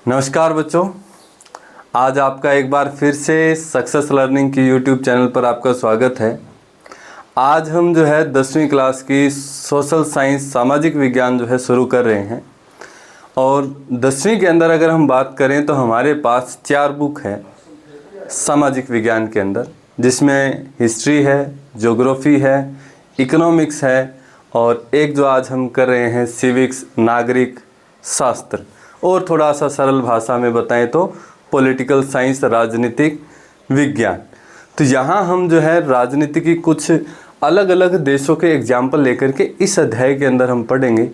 नमस्कार बच्चों, आज आपका एक बार फिर से सक्सेस लर्निंग की यूट्यूब चैनल पर आपका स्वागत है। आज हम जो है 10वीं क्लास की सोशल साइंस सामाजिक विज्ञान जो है शुरू कर रहे हैं। और 10वीं के अंदर अगर हम बात करें तो हमारे पास 4 बुक है सामाजिक विज्ञान के अंदर, जिसमें हिस्ट्री है, ज्योग्राफी है, इकोनॉमिक्स है और एक जो आज हम कर रहे हैं सिविक्स नागरिक शास्त्र, और थोड़ा सा सरल भाषा में बताएं तो पॉलिटिकल साइंस राजनीतिक विज्ञान। तो यहाँ हम जो है राजनीति की कुछ अलग अलग देशों के एग्जाम्पल लेकर के इस अध्याय के अंदर हम पढ़ेंगे।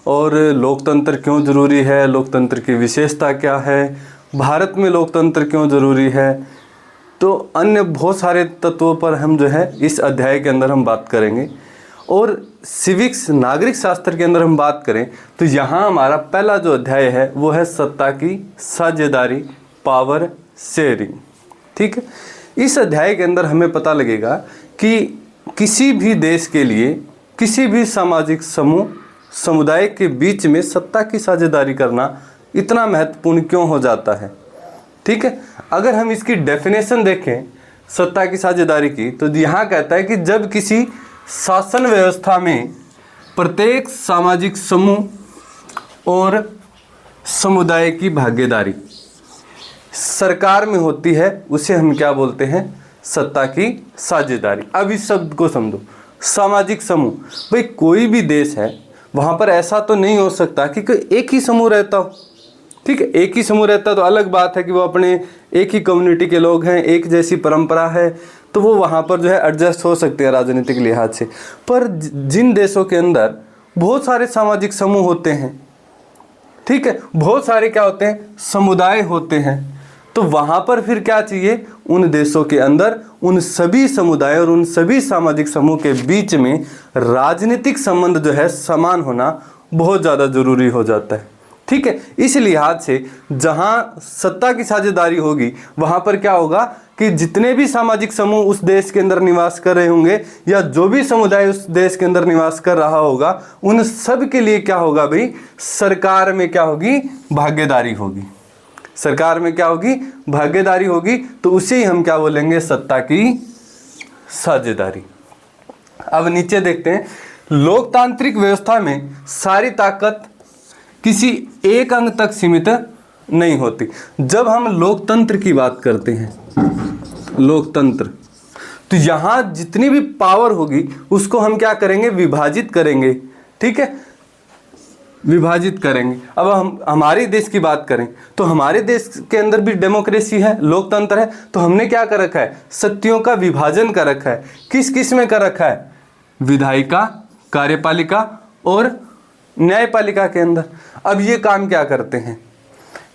और लोकतंत्र क्यों ज़रूरी है, लोकतंत्र की विशेषता क्या है, भारत में लोकतंत्र क्यों ज़रूरी है, तो अन्य बहुत सारे तत्वों पर हम जो है इस अध्याय के अंदर हम बात करेंगे। और सिविक्स नागरिक शास्त्र के अंदर हम बात करें तो यहाँ हमारा पहला जो अध्याय है वो है सत्ता की साझेदारी, पावर शेयरिंग। ठीक है, इस अध्याय के अंदर हमें पता लगेगा कि किसी भी देश के लिए किसी भी सामाजिक समूह समुदाय के बीच में सत्ता की साझेदारी करना इतना महत्वपूर्ण क्यों हो जाता है। ठीक है, अगर हम इसकी डेफिनेशन देखें सत्ता की साझेदारी की, तो यहाँ कहता है कि जब किसी शासन व्यवस्था में प्रत्येक सामाजिक समूह और समुदाय की भागीदारी सरकार में होती है, उसे हम क्या बोलते हैं, सत्ता की साझेदारी। अब इस शब्द को समझो, सामाजिक समूह, भाई कोई भी देश है वहाँ पर ऐसा तो नहीं हो सकता कि कोई एक ही समूह रहता हो। ठीक है, एक ही समूह रहता तो अलग बात है कि वो अपने एक ही कम्युनिटी के लोग हैं, एक जैसी परंपरा है, तो वो वहाँ पर जो है एडजस्ट हो सकते हैं राजनीतिक लिहाज से। पर जिन देशों के अंदर बहुत सारे सामाजिक समूह होते हैं, ठीक है, बहुत सारे क्या होते हैं, समुदाय होते हैं, तो वहाँ पर फिर क्या चाहिए, उन देशों के अंदर उन सभी समुदाय और उन सभी सामाजिक समूह के बीच में राजनीतिक संबंध जो है समान होना बहुत ज़्यादा ज़रूरी हो जाता है। ठीक है, इस लिहाज से जहाँ सत्ता की साझेदारी होगी वहाँ पर क्या होगा कि जितने भी सामाजिक समूह उस देश के अंदर निवास कर रहे होंगे या जो भी समुदाय उस देश के अंदर निवास कर रहा होगा, उन सब के लिए क्या होगा भाई, सरकार में क्या होगी, भागीदारी होगी। सरकार में क्या होगी, भागीदारी होगी, तो उसे ही हम क्या बोलेंगे, सत्ता की साझेदारी। अब नीचे देखते हैं, लोकतांत्रिक व्यवस्था में सारी ताकत किसी एक अंग तक सीमित नहीं होती। जब हम लोकतंत्र की बात करते हैं, लोकतंत्र, तो यहाँ जितनी भी पावर होगी उसको हम क्या करेंगे, विभाजित करेंगे। ठीक है, विभाजित करेंगे। अब हम हमारे देश की बात करें तो हमारे देश के अंदर भी डेमोक्रेसी है, लोकतंत्र है, तो हमने क्या कर रखा है, शक्तियों का विभाजन कर रखा है। किस किस में कर रखा है, विधायिका, कार्यपालिका और न्यायपालिका के अंदर। अब ये काम क्या करते हैं,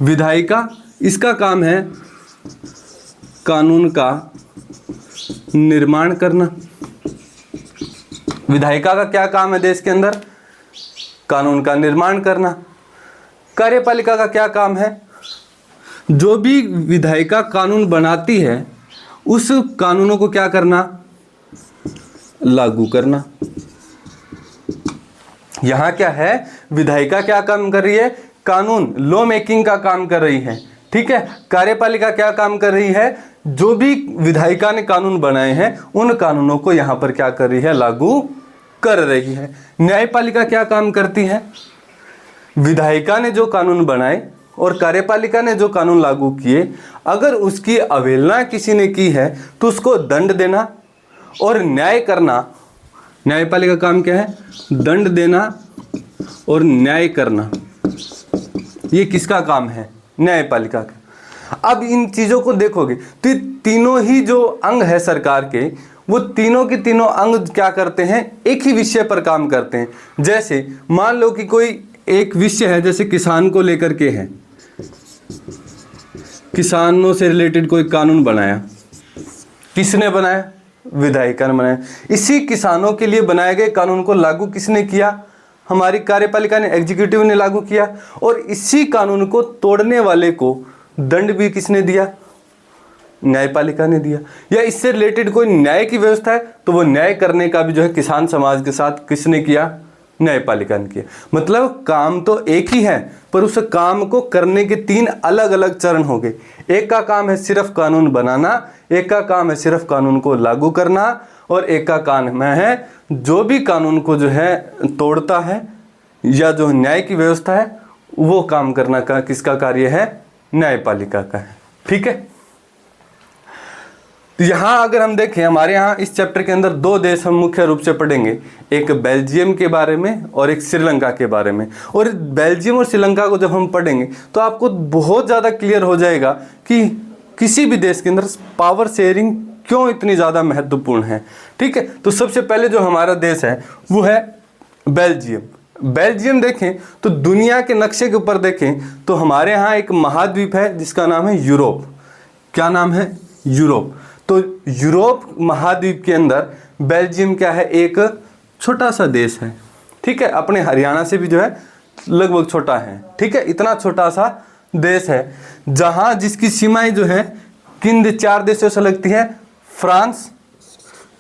विधायिका, इसका काम है कानून का निर्माण करना। विधायिका का क्या काम है देश के अंदर, कानून का निर्माण करना। कार्यपालिका का क्या काम है, जो भी विधायिका कानून बनाती है उस कानूनों को क्या करना, लागू करना। यहाँ क्या है, विधायिका क्या काम कर रही है, कानून, लॉ मेकिंग का काम कर रही है। ठीक है, कार्यपालिका क्या काम कर रही है, जो भी विधायिका ने कानून बनाए हैं उन कानूनों को यहाँ पर क्या कर रही है, लागू कर रही है। न्यायपालिका क्या काम करती है, विधायिका ने जो कानून बनाए और कार्यपालिका ने जो कानून लागू किए, अगर उसकी अवहेलना किसी ने की है तो उसको दंड देना और न्याय करना। न्यायपालिका काम क्या है, दंड देना और न्याय करना। ये किसका काम है, न्यायपालिका का। अब इन चीज़ों को देखोगे तो ये तीनों ही जो अंग है सरकार के, वो तीनों के तीनों अंग क्या करते हैं, एक ही विषय पर काम करते हैं। जैसे मान लो कि कोई एक विषय है, जैसे किसान को लेकर के है, किसानों से रिलेटेड कोई कानून बनाया, किसने बनाया, विधायिका ने बनाया। इसी किसानों के लिए बनाए गए कानून को लागू किसने किया, हमारी कार्यपालिका ने, एग्जीक्यूटिव ने लागू किया। और इसी कानून को तोड़ने वाले को दंड भी किसने दिया, न्यायपालिका ने दिया। या इससे रिलेटेड कोई न्याय की व्यवस्था है तो वो न्याय करने का भी जो है किसान समाज के साथ किसने किया, न्यायपालिका ने किया। मतलब काम तो एक ही है, पर उस काम को करने के 3 अलग अलग चरण हो गए। एक का काम है सिर्फ कानून बनाना, एक का काम है सिर्फ कानून को लागू करना, और एक का काम है जो भी कानून को जो है तोड़ता है या जो न्याय की व्यवस्था है वो काम करना का किसका कार्य है? न्यायपालिका का है। ठीक है, तो यहाँ अगर हम देखें, हमारे यहाँ इस चैप्टर के अंदर 2 देश हम मुख्य रूप से पढ़ेंगे, एक बेल्जियम के बारे में और एक श्रीलंका के बारे में। और बेल्जियम और श्रीलंका को जब हम पढ़ेंगे तो आपको बहुत ज़्यादा क्लियर हो जाएगा कि किसी भी देश के अंदर पावर शेयरिंग क्यों इतनी ज़्यादा महत्वपूर्ण है। ठीक है, तो सबसे पहले जो हमारा देश है वो है बेल्जियम। बेल्जियम देखें तो दुनिया के नक्शे के ऊपर देखें तो हमारे यहाँ एक महाद्वीप है जिसका नाम है यूरोप। क्या नाम है? यूरोप। तो यूरोप महाद्वीप के अंदर बेल्जियम क्या है? एक छोटा सा देश है। ठीक है, अपने हरियाणा से भी जो है लगभग छोटा है। ठीक है, इतना छोटा सा देश है जहाँ जिसकी सीमाएं जो है किन 4 देशों से लगती है? फ्रांस,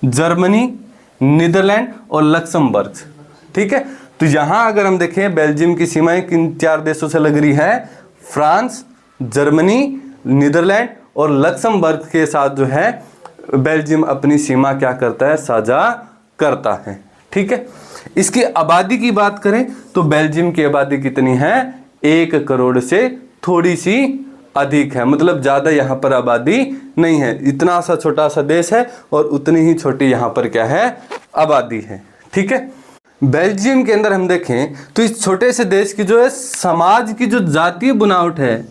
जर्मनी, नीदरलैंड और लक्समबर्ग। ठीक है, तो यहाँ अगर हम देखें बेल्जियम की सीमाएं किन 4 देशों से लग रही है? फ्रांस, जर्मनी, नीदरलैंड और लक्समबर्ग के साथ जो है बेल्जियम अपनी सीमा क्या करता है? साझा करता है। ठीक है, इसकी आबादी की बात करें तो बेल्जियम की आबादी कितनी है? 1 करोड़ से थोड़ी सी अधिक है। मतलब ज़्यादा यहाँ पर आबादी नहीं है। इतना सा छोटा सा देश है और उतनी ही छोटी यहाँ पर क्या है? आबादी है। ठीक है, बेल्जियम के अंदर हम देखें तो इस छोटे से देश की जो है समाज की जो जातीय बुनावट है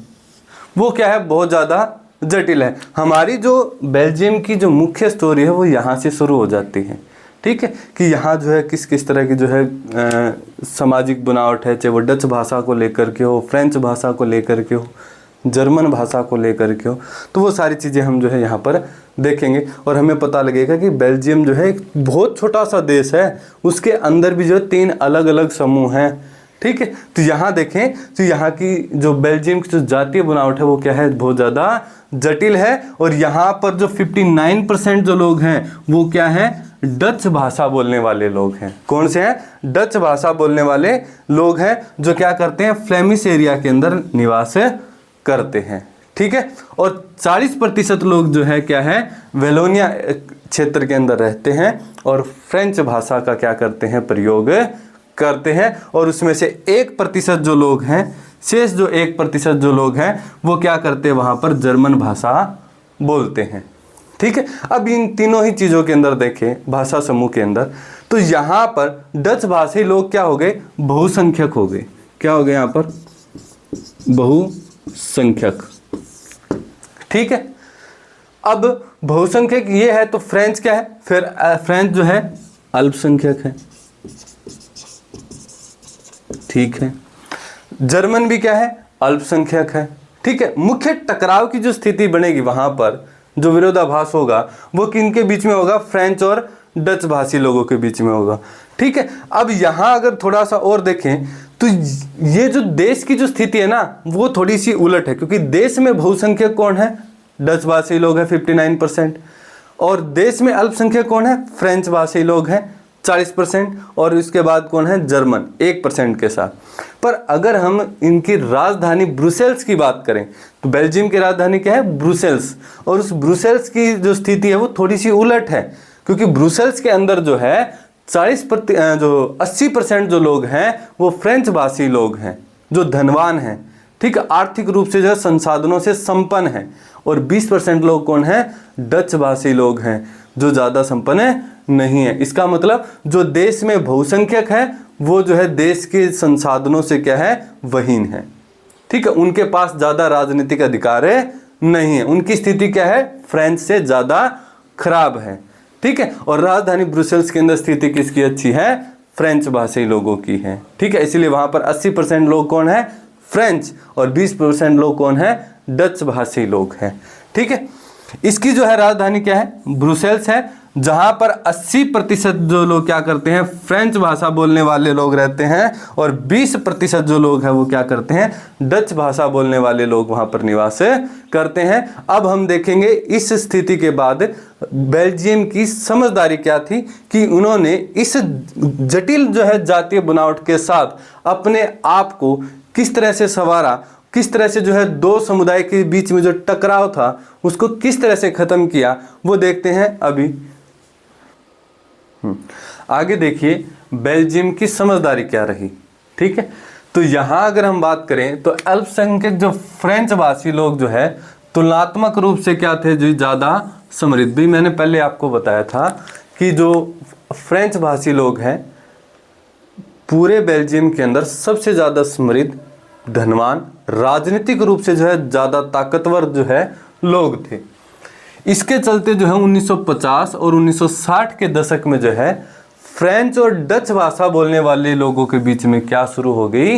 वो क्या है? बहुत ज़्यादा जटिल है। हमारी जो बेल्जियम की जो मुख्य स्टोरी है वो यहाँ से शुरू हो जाती है। ठीक है, कि यहाँ जो है किस किस तरह की जो है सामाजिक बुनावट है, चाहे वो डच भाषा को लेकर के हो, फ्रेंच भाषा को लेकर के हो, जर्मन भाषा को लेकर के हो, तो वो सारी चीज़ें हम जो है यहाँ पर देखेंगे और हमें पता लगेगा कि बेल्जियम जो है एक बहुत छोटा सा देश है, उसके अंदर भी जो है 3 अलग अलग समूह हैं। ठीक है, तो यहाँ देखें तो यहाँ की जो बेल्जियम की जो जातीय बनावट है वो क्या है? बहुत ज़्यादा जटिल है। और यहाँ पर जो 59% जो लोग हैं वो क्या है? डच भाषा बोलने वाले लोग हैं। कौन से हैं? डच भाषा बोलने वाले लोग हैं जो क्या करते हैं? फ्लेमिश एरिया के अंदर निवास करते हैं। ठीक है, और 40% लोग जो है क्या है? वेलोनिया क्षेत्र के अंदर रहते हैं और फ्रेंच भाषा का क्या करते हैं? प्रयोग करते हैं। और उसमें से 1% जो लोग हैं, शेष जो 1% जो लोग हैं वो क्या करते हैं? वहाँ पर जर्मन भाषा बोलते हैं। ठीक है, अब इन तीनों ही चीज़ों के अंदर देखें भाषा समूह के अंदर तो यहाँ पर डच भाषी लोग क्या हो गए? बहुसंख्यक हो गए। क्या हो गए यहाँ पर? बहुसंख्यक। ठीक है, अब बहुसंख्यक ये है तो फ्रेंच क्या है? फिर फ्रेंच जो है अल्पसंख्यक है। ठीक है, जर्मन भी क्या है? अल्पसंख्यक है। ठीक है, मुख्य टकराव की जो स्थिति बनेगी वहां पर जो विरोधाभास होगा वो किनके बीच में होगा? फ्रेंच और डच भाषी लोगों के बीच में होगा। ठीक है, अब यहाँ अगर थोड़ा सा और देखें तो ये जो देश की जो स्थिति है ना वो थोड़ी सी उलट है, क्योंकि देश में बहुसंख्यक कौन है? डच भाषी लोग हैं 59%, और देश में अल्पसंख्यक कौन है? फ्रेंच भाषी लोग हैं 40%, और इसके बाद कौन है? जर्मन 1% के साथ। पर अगर हम इनकी राजधानी ब्रुसेल्स की बात करें तो बेल्जियम की राजधानी क्या है? ब्रुसेल्स। और उस ब्रुसेल्स की जो स्थिति है वो थोड़ी सी उलट है, क्योंकि ब्रुसेल्स के अंदर जो है 80% जो लोग हैं वो फ्रेंच भाषी लोग हैं जो धनवान हैं। ठीक है, आर्थिक रूप से जो है संसाधनों से संपन्न है। और 20% लोग कौन है? डच भाषी लोग हैं जो ज़्यादा संपन्न नहीं है। इसका मतलब जो देश में बहुसंख्यक है वो जो है देश के संसाधनों से क्या है? वहीन है। ठीक है, उनके पास ज़्यादा राजनीतिक अधिकार नहीं है। उनकी स्थिति क्या है? फ्रेंच से ज़्यादा खराब है। ठीक है, और राजधानी ब्रुसेल्स के अंदर स्थिति किसकी अच्छी है? फ्रेंच भाषी लोगों की है। ठीक है, इसलिए वहाँ पर 80% लोग कौन है? फ्रेंच, और 20% लोग कौन है? डच भाषी लोग हैं। ठीक है, इसकी जो है राजधानी क्या है? ब्रुसेल्स है। जहां पर 80% जो लोग क्या करते हैं, फ्रेंच भाषा बोलने वाले लोग रहते हैं, और 20% जो लोग हैं वो क्या करते हैं, डच भाषा बोलने वाले लोग वहां पर निवास करते हैं। अब हम देखेंगे इस स्थिति के बाद बेल्जियम की समझदारी क्या थी कि उन्होंने इस जटिल जो है जातीय बनावट के साथ अपने आप को किस तरह से संवारा, किस तरह से जो है दो समुदाय के बीच में जो टकराव था उसको किस तरह से खत्म किया, वो देखते हैं अभी। आगे देखिए बेल्जियम की समझदारी क्या रही। ठीक है, तो यहां अगर हम बात करें तो अल्पसंख्यक जो फ्रेंच भाषी लोग जो है तुलनात्मक रूप से क्या थे, जो ज्यादा समृद्ध। भी मैंने पहले आपको बताया था कि जो फ्रेंच भाषी लोग हैं पूरे बेल्जियम के अंदर सबसे ज्यादा समृद्ध, धनवान, राजनीतिक रूप से जो है ज्यादा ताकतवर जो है लोग थे। इसके चलते जो है 1950 और 1960 के दशक में जो है फ्रेंच और डच भाषा बोलने वाले लोगों के बीच में क्या शुरू हो गई,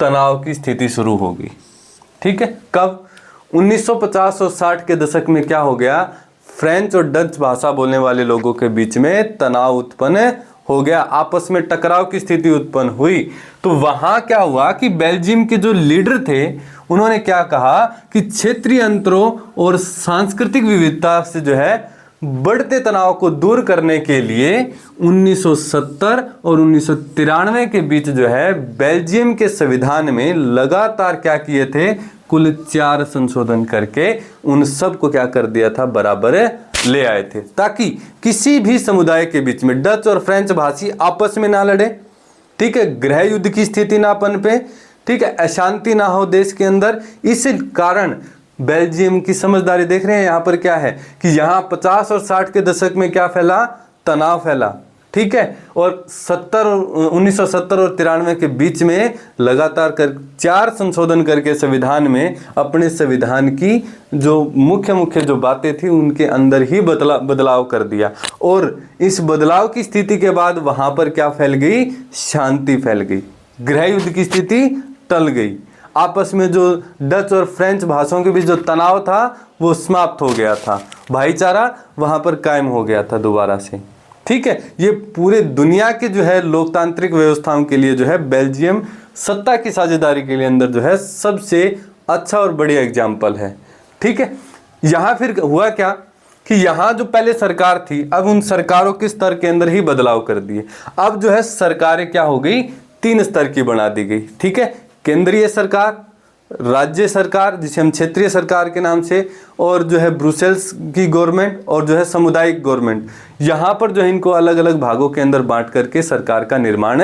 तनाव की स्थिति शुरू हो गई। ठीक है, कब 1950 और 60 के दशक में क्या हो गया, फ्रेंच और डच भाषा बोलने वाले लोगों के बीच में तनाव उत्पन्न हो गया, आपस में टकराव की स्थिति उत्पन्न हुई। तो वहां क्या हुआ कि बेल्जियम के जो लीडर थे उन्होंने क्या कहा कि क्षेत्रीय अंतरों और सांस्कृतिक विविधता से जो है बढ़ते तनाव को दूर करने के लिए 1970 और 1993 के बीच जो है बेल्जियम के संविधान में लगातार क्या किए थे, कुल 4 संशोधन करके उन सब को क्या कर दिया था, बराबर ले आए थे, ताकि किसी भी समुदाय के बीच में डच और फ्रेंच भाषी आपस में ना लड़े। ठीक है, गृह युद्ध की स्थिति ना पनपे। ठीक है, अशांति ना हो देश के अंदर। इस कारण बेल्जियम की समझदारी देख रहे हैं यहाँ पर क्या है कि यहाँ 50 और 60 के दशक में क्या फैला, तनाव फैला। ठीक है, और 1970 और 93 के बीच में लगातार 4 संशोधन करके संविधान में अपने संविधान की जो मुख्य जो बातें थी उनके अंदर ही बदलाव कर दिया। और इस बदलाव की स्थिति के बाद वहां पर क्या फैल गई, शांति फैल गई, गृह युद्ध की स्थिति टल गई, आपस में जो डच और फ्रेंच भाषाओं के बीच जो तनाव था वो समाप्त हो गया था, भाईचारा वहां पर कायम हो गया था दोबारा से। ठीक है, ये पूरे दुनिया के जो है लोकतांत्रिक व्यवस्थाओं के लिए जो है बेल्जियम सत्ता की साझेदारी के लिए अंदर जो है सबसे अच्छा और बढ़िया एग्जाम्पल है। ठीक है, यहाँ फिर हुआ क्या कि यहाँ जो पहले सरकार थी अब उन सरकारों के स्तर के अंदर ही बदलाव कर दिए। अब जो है सरकारें क्या हो गई, 3 स्तर की बना दी गई। ठीक है, केंद्रीय सरकार, राज्य सरकार जिसे हम क्षेत्रीय सरकार के नाम से, और जो है ब्रुसेल्स की गवर्नमेंट, और जो है सामुदायिक गवर्नमेंट। यहाँ पर जो है इनको अलग अलग भागों के अंदर बांट करके सरकार का निर्माण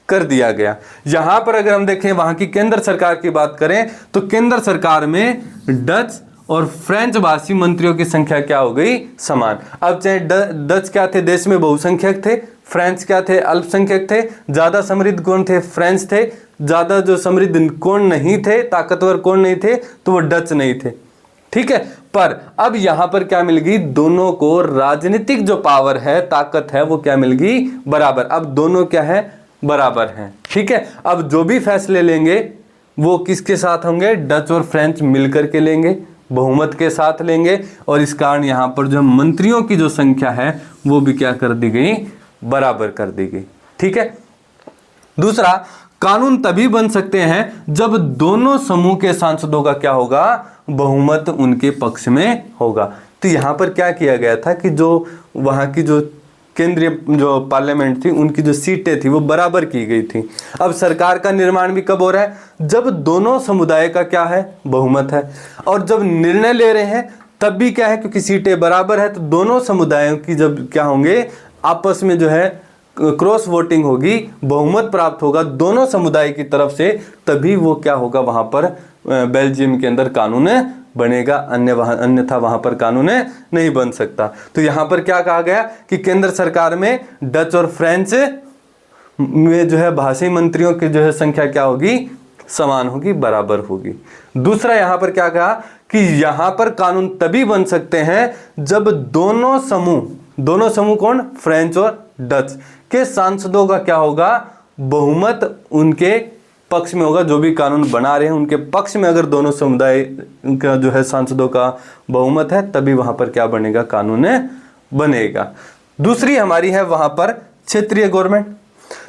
कर दिया गया। यहाँ पर अगर हम देखें वहाँ की केंद्र सरकार की बात करें तो केंद्र सरकार में डच और फ्रेंच भाषी मंत्रियों की संख्या क्या हो गई, समान। अब चाहे डच क्या थे, देश में बहुसंख्यक थे, फ्रेंच क्या थे, अल्पसंख्यक थे, ज्यादा समृद्ध कौन थे, फ्रेंच थे, ज्यादा जो समृद्ध कौन नहीं थे, ताकतवर कौन नहीं थे, तो वो डच नहीं थे। ठीक है, पर अब यहां पर क्या मिल गई, दोनों को राजनीतिक जो पावर है, ताकत है, वो क्या मिल गई, बराबर। अब दोनों क्या है, बराबर हैं। ठीक है, अब जो भी फैसले लेंगे वो किसके साथ होंगे, डच और फ्रेंच मिलकर के लेंगे, बहुमत के साथ लेंगे, और इस कारण यहां पर जो मंत्रियों की जो संख्या है वो भी क्या कर दी गई, बराबर कर दी गई। ठीक है, दूसरा, कानून तभी बन सकते हैं जब दोनों समूह के सांसदों का क्या होगा, बहुमत उनके पक्ष में होगा। तो यहां पर क्या किया गया था कि जो वहां की जो केंद्रीय जो पार्लियामेंट थी उनकी जो सीटें थी वो बराबर की गई थी। अब सरकार का निर्माण भी कब हो रहा है, जब दोनों समुदाय का क्या है, बहुमत है। और जब निर्णय ले रहे हैं तब भी क्या है, क्योंकि सीटें बराबर है तो दोनों समुदायों की जब क्या होंगे, आपस में जो है क्रॉस वोटिंग होगी, बहुमत प्राप्त होगा दोनों समुदाय की तरफ से, तभी वो क्या होगा, वहां पर बेल्जियम के अंदर कानून बनेगा, अन्यथा वहां पर कानून नहीं बन सकता। तो यहां पर क्या कहा गया कि केंद्र सरकार में डच और फ्रेंच में जो है भाषी मंत्रियों की जो है संख्या क्या होगी, समान होगी, बराबर होगी। दूसरा यहां पर क्या कहा कि यहां पर कानून तभी बन सकते हैं जब दोनों समूह कौन, फ्रेंच और डच के सांसदों का क्या होगा, बहुमत उनके पक्ष में होगा। जो भी कानून बना रहे हैं उनके पक्ष में अगर दोनों समुदाय का जो है सांसदों का बहुमत है, तभी वहां पर क्या बनेगा, कानून बनेगा। दूसरी हमारी है वहां पर क्षेत्रीय गवर्नमेंट।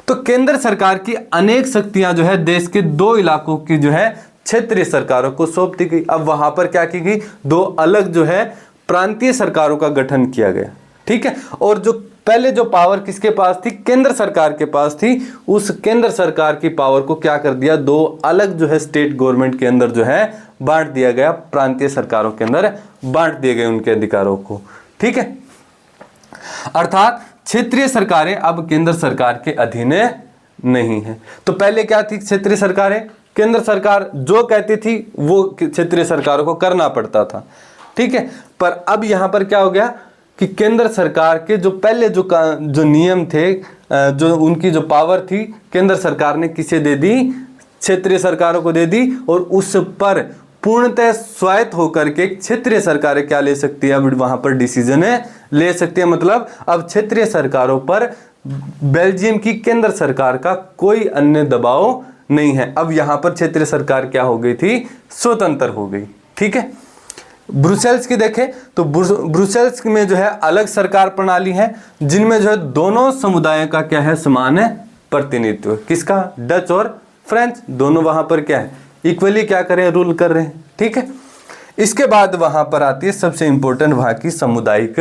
तो केंद्र सरकार की अनेक शक्तियां जो है देश के 2 इलाकों की जो है क्षेत्रीय सरकारों को सौंप दी गई। अब वहां पर क्या की गई, 2 अलग जो है प्रांतीय सरकारों का गठन किया गया, ठीक है। और जो पहले जो पावर किसके पास थी, केंद्र सरकार के पास थी, उस केंद्र सरकार की पावर को क्या कर दिया, 2 अलग जो है स्टेट गवर्नमेंट के अंदर जो है बांट दिया गया, प्रांतीय सरकारों के अंदर बांट दिए गए उनके अधिकारों को, ठीक है। अर्थात क्षेत्रीय सरकारें अब केंद्र सरकार के अधीन नहीं है। तो पहले क्या थी क्षेत्रीय सरकारें, केंद्र सरकार जो कहती थी वो क्षेत्रीय सरकारों को करना पड़ता था, ठीक है। पर अब यहां पर क्या हो गया कि केंद्र सरकार के जो पहले जो नियम थे, जो उनकी जो पावर थी, केंद्र सरकार ने किसे दे दी, क्षेत्रीय सरकारों को दे दी। और उस पर पूर्णतः स्वायत्त होकर के क्षेत्रीय सरकारें क्या ले सकती है, अब वहां पर डिसीजन ले सकती है। मतलब अब क्षेत्रीय सरकारों पर बेल्जियम की केंद्र सरकार का कोई अन्य दबाव नहीं है। अब यहां पर क्षेत्रीय सरकार क्या हो गई थी, स्वतंत्र हो गई, ठीक है। ब्रुसेल्स की देखें तो ब्रुसेल्स में जो है अलग सरकार प्रणाली है, जिनमें जो है दोनों समुदायों का क्या है, समान है प्रतिनिधित्व। किसका, डच और फ्रेंच, दोनों वहां पर क्या है, इक्वली क्या करें, रूल कर रहे हैं, ठीक है। इसके बाद वहां पर आती है सबसे इंपॉर्टेंट वहां की सामुदायिक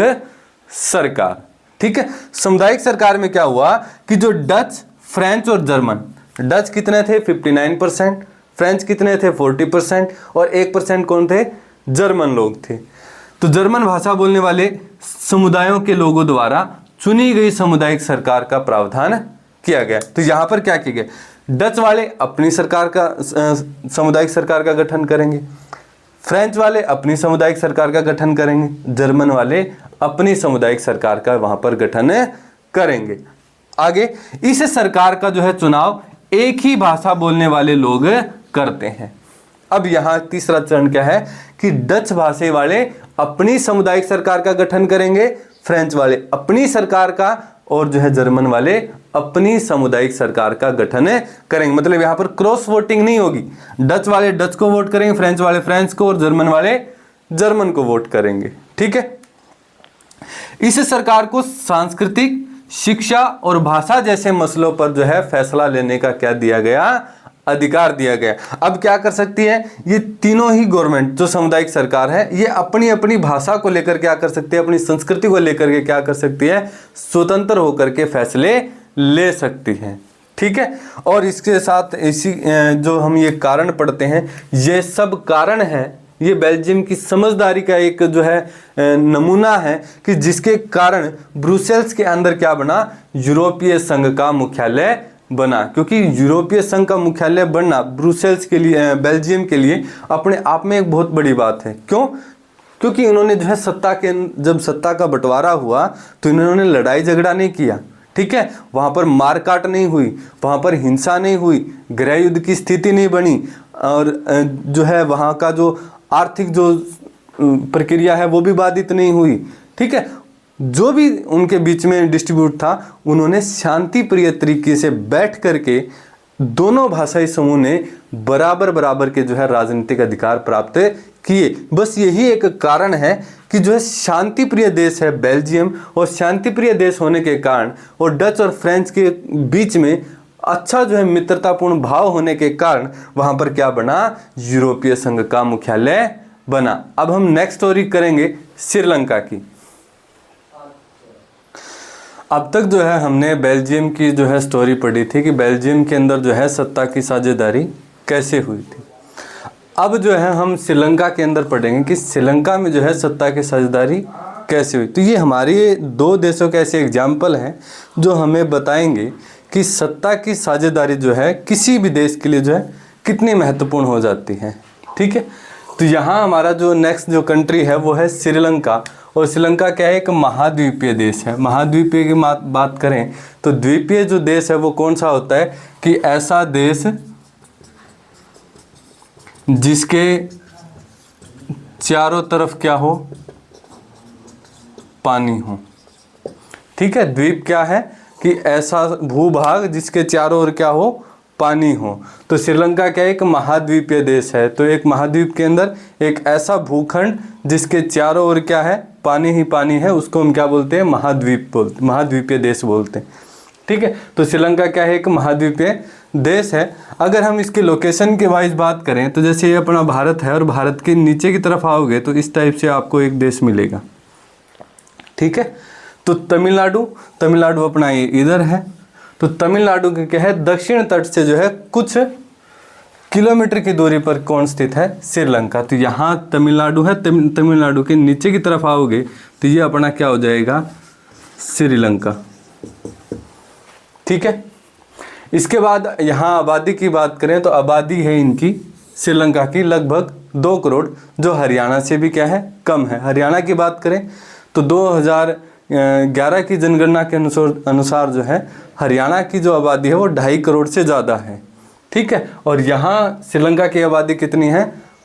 सरकार, ठीक है। सामुदायिक सरकार में क्या हुआ कि जो डच, फ्रेंच और जर्मन, डच कितने थे 59%, फ्रेंच कितने थे 40% और 1% कौन थे, जर्मन लोग थे। तो जर्मन भाषा बोलने वाले समुदायों के लोगों द्वारा चुनी गई सामुदायिक सरकार का प्रावधान किया गया। तो यहां पर क्या किया गया, डच वाले अपनी सरकार का सामुदायिक सरकार का गठन करेंगे, फ्रेंच वाले अपनी सामुदायिक सरकार का गठन करेंगे, जर्मन वाले अपनी सामुदायिक सरकार का वहां पर गठन करेंगे। आगे इस सरकार का जो है चुनाव एक ही भाषा बोलने वाले लोग करते हैं। अब यहां तीसरा चरण क्या है कि डच भाषा वाले अपनी सामुदायिक सरकार का गठन करेंगे, फ्रेंच वाले अपनी सरकार का, और जो है जर्मन वाले अपनी सामुदायिक सरकार का गठन करेंगे। मतलब यहां पर क्रॉस वोटिंग नहीं होगी, डच वाले डच को वोट करेंगे, फ्रेंच वाले फ्रेंच को और जर्मन वाले जर्मन को वोट करेंगे, ठीक है। इस सरकार को सांस्कृतिक, शिक्षा और भाषा जैसे मसलों पर जो है फैसला लेने का क्या दिया गया, अधिकार दिया गया। अब क्या कर सकती है ये तीनों ही गवर्नमेंट, जो सामुदायिक सरकार है, ये अपनी अपनी भाषा को लेकर क्या कर सकती है, अपनी संस्कृति को लेकर के क्या कर सकती है, स्वतंत्र होकर के फैसले ले सकती है, ठीक है। और इसके साथ इसी जो हम ये कारण पढ़ते हैं, ये सब कारण है, ये बेल्जियम की समझदारी का एक जो है नमूना है कि जिसके कारण ब्रुसेल्स के अंदर क्या बना, यूरोपीय संघ का मुख्यालय बना। क्योंकि यूरोपीय संघ का मुख्यालय बनना ब्रुसेल्स के लिए, बेल्जियम के लिए अपने आप में एक बहुत बड़ी बात है। क्यों, क्योंकि इन्होंने जो है जब सत्ता का बंटवारा हुआ तो इन्होंने लड़ाई झगड़ा नहीं किया, ठीक है। वहां पर मारकाट नहीं हुई, वहां पर हिंसा नहीं हुई, गृह युद्ध की स्थिति नहीं बनी, और जो है वहां का जो आर्थिक जो प्रक्रिया है वो भी बाधित नहीं हुई, ठीक है। जो भी उनके बीच में डिस्ट्रीब्यूट था, उन्होंने शांति प्रिय तरीके से बैठ करके दोनों भाषाई समूह ने बराबर बराबर के जो है राजनीतिक अधिकार प्राप्त किए। बस यही एक कारण है कि जो है शांति प्रिय देश है बेल्जियम, और शांति प्रिय देश होने के कारण और डच और फ्रेंच के बीच में अच्छा जो है मित्रतापूर्ण भाव होने के कारण वहां पर क्या बना, यूरोपीय संघ का मुख्यालय बना। अब हम नेक्स्ट स्टोरी करेंगे श्रीलंका की। अब तक जो है हमने बेल्जियम की जो है स्टोरी पढ़ी थी कि बेल्जियम के अंदर जो है सत्ता की साझेदारी कैसे हुई थी। अब जो है हम श्रीलंका के अंदर पढ़ेंगे कि श्रीलंका में जो है सत्ता की साझेदारी कैसे हुई। तो ये हमारे 2 देशों के ऐसे एग्जाम्पल हैं जो हमें बताएंगे कि सत्ता की साझेदारी जो है किसी भी देश के लिए जो है कितनी महत्वपूर्ण हो जाती है, ठीक है। तो यहाँ हमारा जो नेक्स्ट जो कंट्री है वो है श्रीलंका, और श्रीलंका क्या है, एक महाद्वीपीय देश है। महाद्वीपीय की बात करें तो द्वीपीय जो देश है वो कौन सा होता है कि ऐसा देश जिसके चारों तरफ क्या हो, पानी हो, ठीक है। द्वीप क्या है कि ऐसा भूभाग जिसके चारों ओर क्या हो, पानी हो। तो श्रीलंका क्या एक महाद्वीपीय देश है। तो एक महाद्वीप के अंदर एक ऐसा भूखंड जिसके चारों ओर क्या है, पानी ही पानी है, उसको हम क्या बोलते हैं, महाद्वीपीय देश बोलते हैं। ठीक है, तो श्रीलंका क्या है, एक महाद्वीपीय देश है। अगर हम इसके लोकेशन के वाइज बात करें तो जैसे ये अपना भारत है और भारत के नीचे की तरफ आओगे तो इस टाइप से आपको एक देश मिलेगा। ठीक है, तो तमिलनाडु अपना ये इधर है। तो तमिलनाडु के क्या है, दक्षिण तट से जो है कुछ किलोमीटर की दूरी पर कौन स्थित है, श्रीलंका। तो यहाँ तमिलनाडु है, तमिलनाडु के नीचे की तरफ आओगे तो ये अपना क्या हो जाएगा, श्रीलंका। ठीक है, इसके बाद यहाँ आबादी की बात करें तो आबादी है इनकी श्रीलंका की लगभग 2 करोड़, जो हरियाणा से भी क्या है, कम है। हरियाणा की बात करें तो 2011 की जनगणना के अनुसार जो है हरियाणा की जो आबादी है वो 2.5 करोड़ से ज़्यादा है। ठीक है, और यहाँ श्रीलंका की आबादी कितनी है,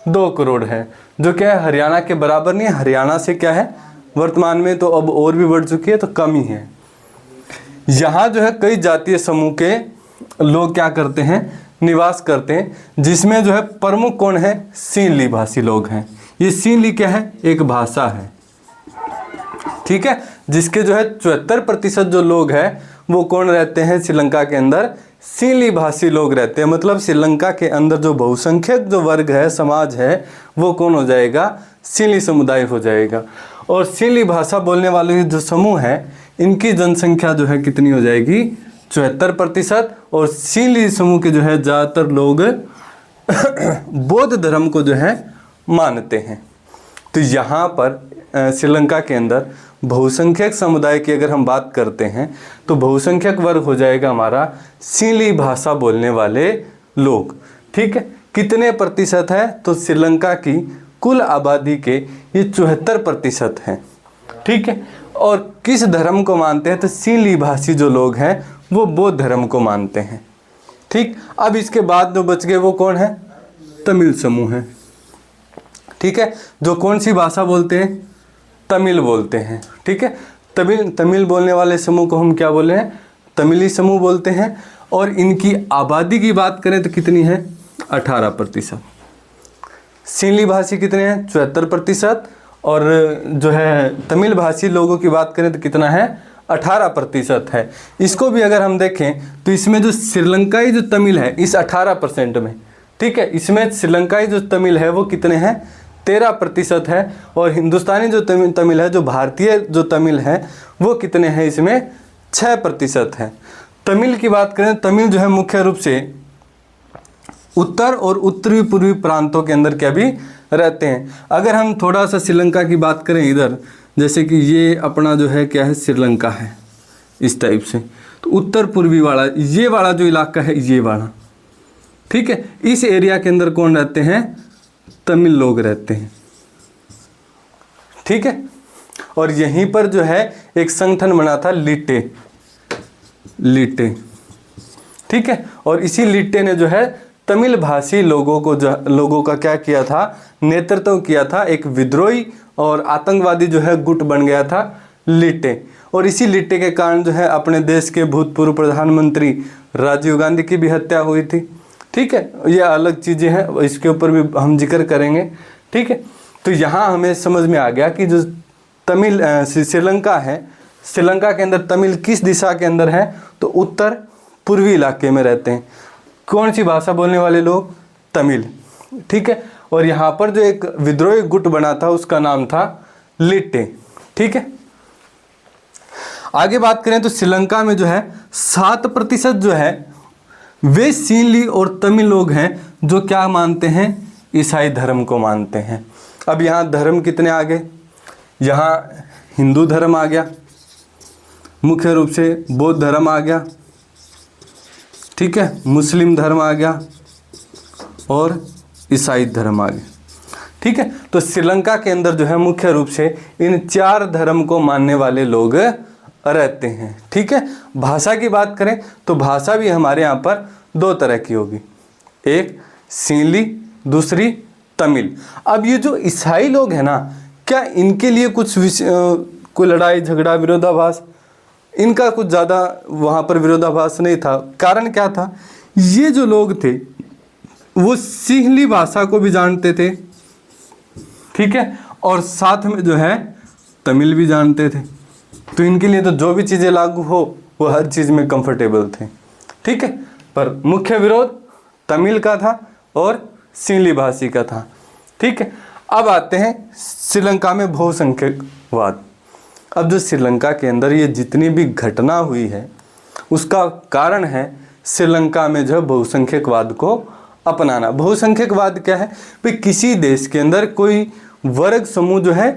2 करोड़ है, जो क्या है हरियाणा के बराबर नहीं है। हरियाणा से क्या है वर्तमान में तो अब और भी बढ़ चुकी है, तो कम ही है। यहाँ जो है कई जातीय समूह के लोग क्या करते हैं, निवास करते हैं, जिसमें जो है प्रमुख कौन है, सीनली भाषी लोग हैं। ये सीनली क्या है, एक भाषा है। ठीक है, जिसके जो है 74% जो लोग हैं वो कौन रहते हैं श्रीलंका के अंदर, सीनली भाषी लोग रहते हैं। मतलब श्रीलंका के अंदर जो बहुसंख्यक जो वर्ग है, समाज है, वो कौन हो जाएगा, सीनली समुदाय हो जाएगा। और सीनली भाषा बोलने वाले जो समूह है इनकी जनसंख्या जो है कितनी हो जाएगी, 74%। और सीनली समूह के जो है ज़्यादातर लोग बौद्ध धर्म को जो है मानते हैं। तो यहाँ पर श्रीलंका के अंदर बहुसंख्यक समुदाय की अगर हम बात करते हैं तो बहुसंख्यक वर्ग हो जाएगा हमारा सीनली भाषा बोलने वाले लोग। ठीक है, कितने प्रतिशत है, तो श्रीलंका की कुल आबादी के ये 74% हैं। ठीक है, और किस धर्म को मानते हैं, तो सीनली भाषी जो लोग हैं वो बौद्ध धर्म को मानते हैं। ठीक, अब इसके बाद जो बच गए वो कौन है, तमिल समूह है। ठीक है, जो कौन सी भाषा बोलते हैं, तमिल बोलते हैं। ठीक है, तमिल बोलने वाले समूह को हम क्या बोले हैं, तमिली समूह बोलते हैं। और इनकी आबादी की बात करें तो कितनी है, 18%। सीनली भाषी कितने हैं, 74%। और जो है तमिल भाषी लोगों की बात करें तो कितना है, 18% है। इसको भी अगर हम देखें तो इसमें जो श्रीलंकाई जो तमिल है इस 18% में, ठीक है, इसमें श्रीलंकाई जो तमिल है वो कितने हैं, 13% है। और हिंदुस्तानी जो तमिल है, जो भारतीय जो तमिल है वो कितने हैं, इसमें 6% है। तमिल की बात करें, तमिल जो है मुख्य रूप से उत्तर और उत्तरी पूर्वी प्रांतों के अंदर क्या भी रहते हैं। अगर हम थोड़ा सा श्रीलंका की बात करें इधर, जैसे कि ये अपना जो है क्या है, श्रीलंका है इस टाइप से, तो उत्तर पूर्वी वाला ये वाला जो इलाका है, ये वाला, ठीक है, इस एरिया के अंदर कौन रहते हैं, तमिल लोग रहते हैं। ठीक है, और यहीं पर जो है एक संगठन बना था लिट्टे, ठीक है, और इसी लिट्टे ने जो है तमिल भाषी लोगों का क्या किया था, नेतृत्व किया था। एक विद्रोही और आतंकवादी जो है गुट बन गया था लिट्टे। और इसी लिट्टे के कारण जो है अपने देश के भूतपूर्व प्रधानमंत्री राजीव गांधी की भी हत्या हुई थी। ठीक है, ये अलग चीज़ें हैं, इसके ऊपर भी हम जिक्र करेंगे। ठीक है, तो यहाँ हमें समझ में आ गया कि जो तमिल श्रीलंका है, श्रीलंका के अंदर तमिल किस दिशा के अंदर है, तो उत्तर पूर्वी इलाके में रहते हैं। कौन सी भाषा बोलने वाले लोग, तमिल। ठीक है, और यहाँ पर जो एक विद्रोही गुट बना था उसका नाम था लिट्टे। ठीक है, आगे बात करें तो श्रीलंका में जो है 7% जो है वे सीनली और तमिल लोग हैं जो क्या मानते हैं, ईसाई धर्म को मानते हैं। अब यहाँ धर्म कितने आ गए, यहाँ हिंदू धर्म आ गया, मुख्य रूप से बौद्ध धर्म आ गया, ठीक है, मुस्लिम धर्म आ गया और ईसाई धर्म आ गया। ठीक है, तो श्रीलंका के अंदर जो है मुख्य रूप से इन 4 धर्म को मानने वाले लोग रहते हैं। ठीक है, भाषा की बात करें तो भाषा भी हमारे यहाँ पर 2 तरह की होगी, एक सीनली, दूसरी तमिल। अब ये जो ईसाई लोग हैं ना, क्या इनके लिए कुछ कोई लड़ाई झगड़ा विरोधाभास, इनका कुछ ज़्यादा वहाँ पर विरोधाभास नहीं था। कारण क्या था, ये जो लोग थे वो सीनली भाषा को भी जानते थे, ठीक है, और साथ में जो है तमिल भी जानते थे, तो इनके लिए तो जो भी चीज़ें लागू हो वो हर चीज़ में कंफर्टेबल थे। ठीक है, पर मुख्य विरोध तमिल का था और सिंहली भाषी का था। ठीक है, अब आते हैं श्रीलंका में बहुसंख्यकवाद। अब जो श्रीलंका के अंदर ये जितनी भी घटना हुई है उसका कारण है श्रीलंका में जो बहुसंख्यकवाद को अपनाना। बहुसंख्यकवाद क्या है भाई, किसी देश के अंदर कोई वर्ग समूह जो है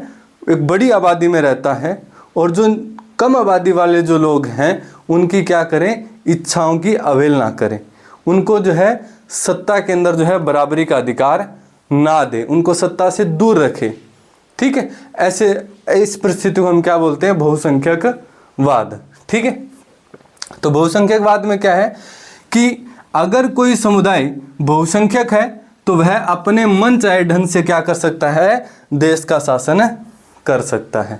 एक बड़ी आबादी में रहता है और जो कम आबादी वाले जो लोग हैं उनकी क्या करें, इच्छाओं की अवहेलना करें, उनको जो है सत्ता के अंदर जो है बराबरी का अधिकार ना दे, उनको सत्ता से दूर रखे। ठीक है, ऐसे इस परिस्थिति को हम क्या बोलते हैं, बहुसंख्यकवाद। ठीक है, तो बहुसंख्यकवाद में क्या है कि अगर कोई समुदाय बहुसंख्यक है तो वह अपने मन चाहे ढंग से क्या कर सकता है, देश का शासन कर सकता है।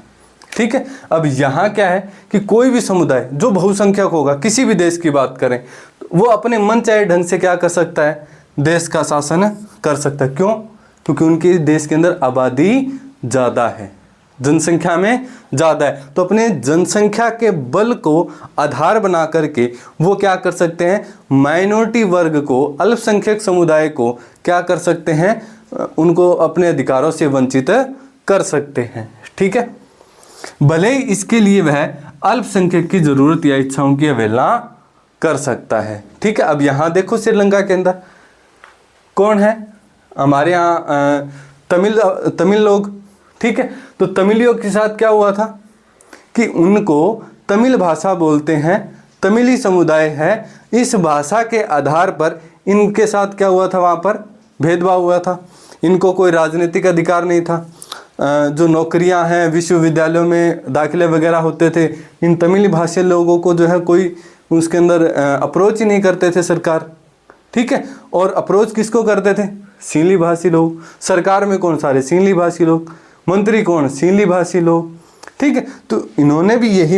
ठीक है, अब यहाँ क्या है कि कोई भी समुदाय जो बहुसंख्यक होगा, किसी भी देश की बात करें, वो अपने मन चाहे ढंग से क्या कर सकता है, देश का शासन कर सकता है। क्यों? क्योंकि उनके देश के अंदर आबादी ज़्यादा है, जनसंख्या में ज़्यादा है, तो अपने जनसंख्या के बल को आधार बना करके वो क्या कर सकते हैं, माइनॉरिटी वर्ग को, अल्पसंख्यक समुदाय को क्या कर सकते हैं, उनको अपने अधिकारों से वंचित कर सकते हैं। ठीक है, भले ही इसके लिए वह अल्पसंख्यक की जरूरत या इच्छाओं की अवहेलना कर सकता है। ठीक है, अब यहाँ देखो श्रीलंका के अंदर कौन है, हमारे यहाँ तमिल लोग। ठीक है, तो तमिलियों के साथ क्या हुआ था कि उनको तमिल भाषा बोलते हैं, तमिली समुदाय है, इस भाषा के आधार पर इनके साथ क्या हुआ था, वहाँ पर भेदभाव हुआ था। इनको कोई राजनीतिक अधिकार नहीं था, जो नौकरियां हैं, विश्वविद्यालयों में दाखिले वगैरह होते थे, इन तमिल भाषी लोगों को जो है कोई उसके अंदर अप्रोच ही नहीं करते थे सरकार। ठीक है, और अप्रोच किसको करते थे, सिंहली भाषी लोग। सरकार में कौन सारे सिंहली भाषी लोग, मंत्री कौन, सिंहली भाषी लोग। ठीक है, तो इन्होंने भी यही,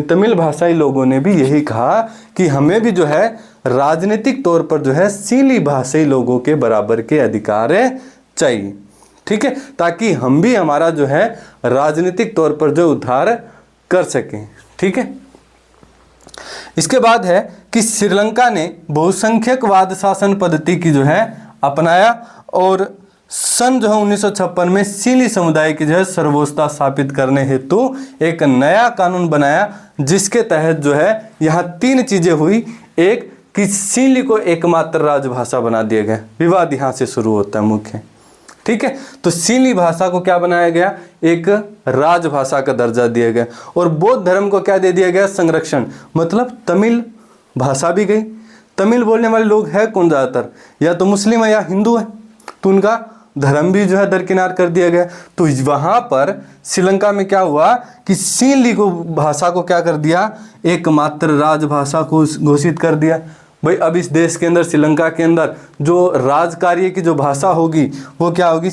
तमिल भाषाई लोगों ने भी यही कहा कि हमें भी जो है राजनीतिक तौर पर जो है सिंहली भाषाई लोगों के बराबर के अधिकार चाहिए। ठीक है, ताकि हम भी हमारा जो है राजनीतिक तौर पर जो उद्धार कर सकें। ठीक है, इसके बाद है कि श्रीलंका ने बहुसंख्यकवाद शासन पद्धति की जो है अपनाया और सन जो है 1956 में सिंहली समुदाय की जो है सर्वोच्चता स्थापित करने हेतु एक नया कानून बनाया, जिसके तहत जो है यहाँ 3 चीजें हुई। एक कि सिंहली को एकमात्र राजभाषा बना दिया गया, विवाद यहाँ से शुरू होता है मुख्य। ठीक है, तो सिंहली भाषा को क्या बनाया गया, एक राजभाषा का दर्जा दिया गया। और बौद्ध धर्म को क्या दे दिया गया, संरक्षण। मतलब तमिल भाषा भी गई, तमिल बोलने वाले लोग हैं कौन ज़्यादातर, या तो मुस्लिम है या हिंदू है, तो उनका धर्म भी जो है दरकिनार कर दिया गया। तो वहाँ पर श्रीलंका में क्या हुआ कि सिंहली को भाषा को क्या कर दिया, एकमात्र राजभाषा को घोषित कर दिया। भाई अब इस देश के अंदर, श्रीलंका के अंदर जो राजकार्य की जो भाषा होगी वो क्या होगी,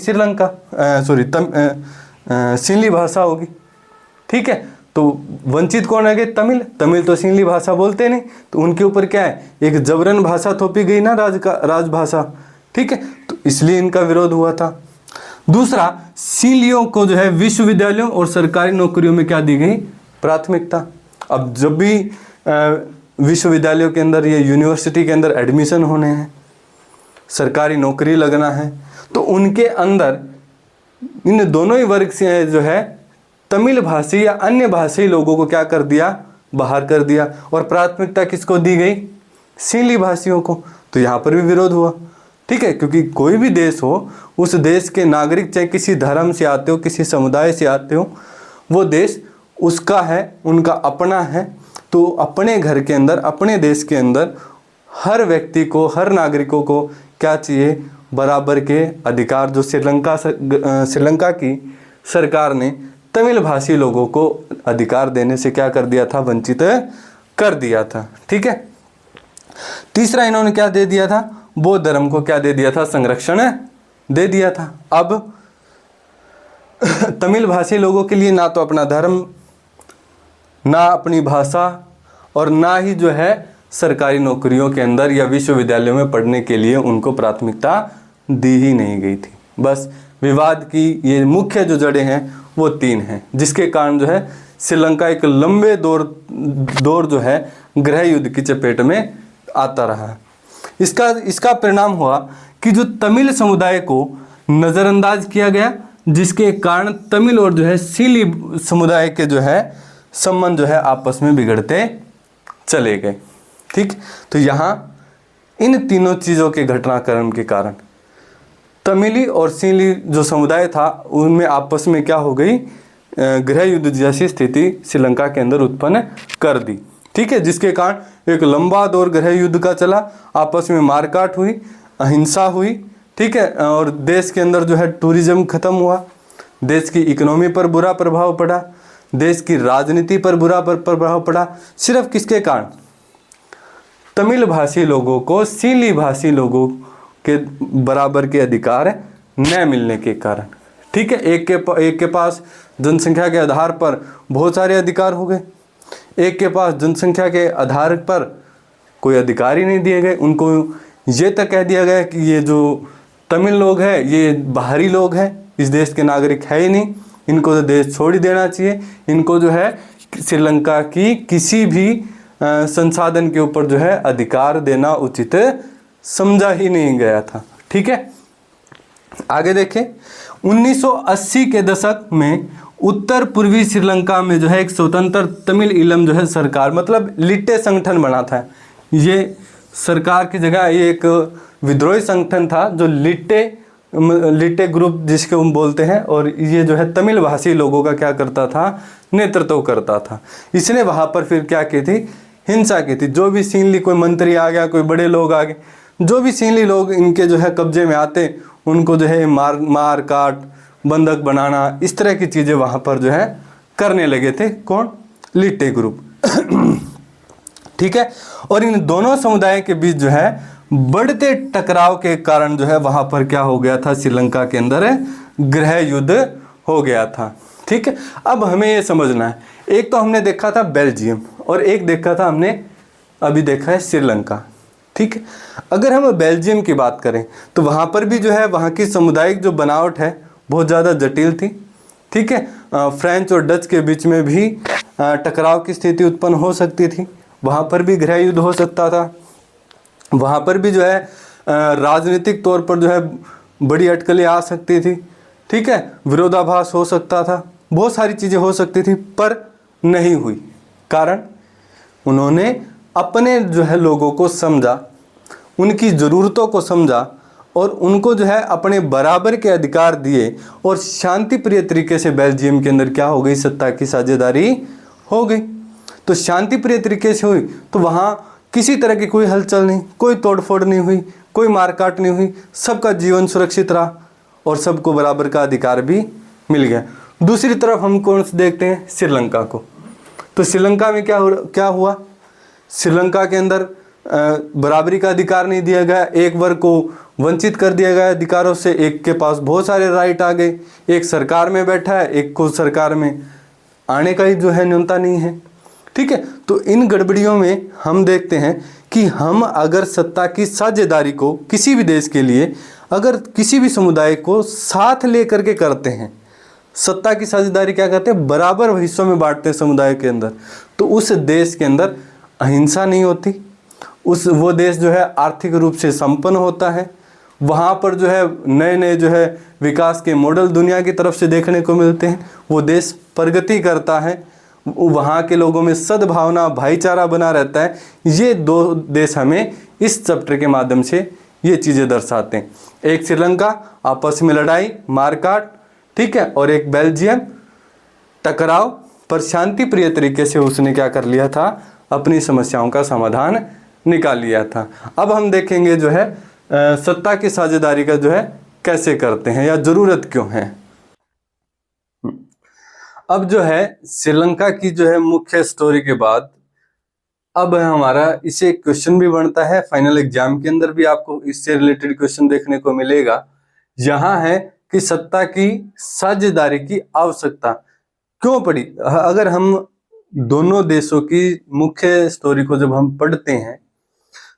सिंहली भाषा होगी। ठीक है, तो वंचित कौन है, तमिल तो सिंहली भाषा बोलते नहीं, तो उनके ऊपर क्या है, एक जबरन भाषा थोपी गई ना, राजभाषा। ठीक है, तो इसलिए इनका विरोध हुआ था। दूसरा, सिंहलियों को जो है विश्वविद्यालयों और सरकारी नौकरियों में क्या दी गई, प्राथमिकता। अब जब भी विश्वविद्यालयों के अंदर या यूनिवर्सिटी के अंदर एडमिशन होने हैं, सरकारी नौकरी लगना है, तो उनके अंदर इन दोनों ही वर्ग से जो है तमिल भाषी या अन्य भाषी लोगों को क्या कर दिया, बाहर कर दिया, और प्राथमिकता किसको दी गई, सिंहली भाषियों को। तो यहाँ पर भी विरोध हुआ। ठीक है, क्योंकि कोई भी देश हो, उस देश के नागरिक चाहे किसी धर्म से आते हो, किसी समुदाय से आते हो, वो देश उसका है, उनका अपना है। तो अपने घर के अंदर, अपने देश के अंदर हर व्यक्ति को, हर नागरिकों को क्या चाहिए, बराबर के अधिकार। जो श्रीलंका की सरकार ने तमिल भाषी लोगों को अधिकार देने से क्या कर दिया था, वंचित कर दिया था। ठीक है, तीसरा इन्होंने क्या दे दिया था, बौद्ध धर्म को क्या दे दिया था, संरक्षण दे दिया था। अब तमिल भाषी लोगों के लिए ना तो अपना धर्म, ना अपनी भाषा, और ना ही जो है सरकारी नौकरियों के अंदर या विश्वविद्यालयों में पढ़ने के लिए उनको प्राथमिकता दी ही नहीं गई थी। बस विवाद की ये मुख्य जो जड़ें हैं वो 3 हैं, जिसके कारण जो है श्रीलंका एक लंबे दौर जो है गृह युद्ध की चपेट में आता रहा। इसका परिणाम हुआ कि जो तमिल समुदाय को नज़रअंदाज किया गया, जिसके कारण तमिल और जो है सीली समुदाय के जो है संबंध जो है आपस में बिगड़ते चले गए। ठीक, तो यहाँ इन तीनों चीज़ों के घटनाक्रम के कारण तमिली और सीली जो समुदाय था उनमें आपस में क्या हो गई, गृह युद्ध जैसी स्थिति श्रीलंका के अंदर उत्पन्न कर दी। ठीक है, जिसके कारण एक लंबा दौर गृह युद्ध का चला, आपस में मारकाट हुई, अहिंसा हुई। ठीक है, और देश के अंदर जो है टूरिज्म खत्म हुआ, देश की इकोनॉमी पर बुरा प्रभाव पड़ा, देश की राजनीति पर बुरा प्रभाव पड़ा। सिर्फ किसके कारण? तमिल भाषी लोगों को सीली भाषी लोगों के बराबर के अधिकार न मिलने के कारण। ठीक है, एक के पास जनसंख्या के आधार पर बहुत सारे अधिकार हो गए, एक के पास जनसंख्या के आधार पर कोई अधिकार ही नहीं दिए गए। उनको ये तक कह दिया गया कि ये जो तमिल लोग हैं ये बाहरी लोग हैं, इस देश के नागरिक है ही नहीं, इनको तो देश छोड़ ही देना चाहिए। इनको जो है श्रीलंका की किसी भी संसाधन के ऊपर जो है अधिकार देना उचित समझा ही नहीं गया था। ठीक है, आगे देखें। 1980 के दशक में उत्तर पूर्वी श्रीलंका में जो है एक स्वतंत्र तमिल ईलम जो है सरकार, मतलब लिट्टे संगठन बना था। ये सरकार की जगह ये एक विद्रोही संगठन था जो लिट्टे ग्रुप जिसके हम बोलते हैं, और ये जो है तमिल भाषी लोगों का क्या करता था, नेतृत्व करता था। इसने वहाँ पर फिर क्या की थी, हिंसा की थी। जो भी सीनली कोई मंत्री आ गया, कोई बड़े लोग आ गए, जो भी सीनली लोग इनके जो है कब्जे में आते, उनको जो है मार काट, बंधक बनाना, इस तरह की चीज़ें वहाँ पर जो है करने लगे थे। कौन? लिट्टे ग्रुप। ठीक है, और इन दोनों समुदाय के बीच जो है बढ़ते टकराव के कारण जो है वहाँ पर क्या हो गया था, श्रीलंका के अंदर गृह युद्ध हो गया था। ठीक है, अब हमें ये समझना है, एक तो हमने देखा था बेल्जियम और एक देखा था हमने अभी देखा है श्रीलंका। ठीक है, अगर हम बेल्जियम की बात करें तो वहाँ पर भी जो है वहाँ की सामुदायिक जो बनावट है बहुत ज़्यादा जटिल थी। ठीक है, फ्रेंच और डच के बीच में भी टकराव की स्थिति उत्पन्न हो सकती थी, वहाँ पर भी गृह युद्ध हो सकता था, वहाँ पर भी जो है राजनीतिक तौर पर जो है बड़ी अटकलें आ सकती थी। ठीक है, विरोधाभास हो सकता था, बहुत सारी चीज़ें हो सकती थी, पर नहीं हुई। कारण उन्होंने अपने जो है लोगों को समझा, उनकी ज़रूरतों को समझा और उनको जो है अपने बराबर के अधिकार दिए, और शांति प्रिय तरीके से बेल्जियम के अंदर क्या हो गई, सत्ता की साझेदारी हो गई। तो शांति प्रिय तरीके से हुई तो वहाँ किसी तरह की कोई हलचल नहीं, कोई तोड़फोड़ नहीं हुई, कोई मारकाट नहीं हुई, सबका जीवन सुरक्षित रहा और सबको बराबर का अधिकार भी मिल गया। दूसरी तरफ हम कौन से देखते हैं, श्रीलंका को। तो श्रीलंका में क्या हुआ, श्रीलंका के अंदर बराबरी का अधिकार नहीं दिया गया, एक वर्ग को वंचित कर दिया गया अधिकारों से, एक के पास बहुत सारे राइट आ गए, एक सरकार में बैठा है, एक को सरकार में आने का ही जो है न्यूनता नहीं है। ठीक है, तो इन गड़बड़ियों में हम देखते हैं कि हम अगर सत्ता की साझेदारी को किसी भी देश के लिए, अगर किसी भी समुदाय को साथ लेकर के करते हैं, सत्ता की साझेदारी क्या करते हैं, बराबर हिस्सों में बांटते हैं समुदाय के अंदर, तो उस देश के अंदर अहिंसा नहीं होती, वो देश जो है आर्थिक रूप से संपन्न होता है, वहाँ पर जो है नए नए जो है विकास के मॉडल दुनिया की तरफ से देखने को मिलते हैं, वो देश प्रगति करता है, वहाँ के लोगों में सद्भावना, भाईचारा बना रहता है। ये दो देश हमें इस चैप्टर के माध्यम से ये चीज़ें दर्शाते हैं। एक श्रीलंका, आपस में लड़ाई मारकाट, ठीक है, और एक बेल्जियम, टकराव, पर शांति प्रिय तरीके से उसने क्या कर लिया था, अपनी समस्याओं का समाधान निकाल लिया था। अब हम देखेंगे जो है सत्ता की साझेदारी का जो है कैसे करते हैं या ज़रूरत क्यों है। अब जो है श्रीलंका की जो है मुख्य स्टोरी के बाद अब हमारा इसे क्वेश्चन भी बनता है, फाइनल एग्जाम के अंदर भी आपको इससे रिलेटेड क्वेश्चन देखने को मिलेगा। यहाँ है कि सत्ता की साझेदारी की आवश्यकता क्यों पड़ी। अगर हम दोनों देशों की मुख्य स्टोरी को जब हम पढ़ते हैं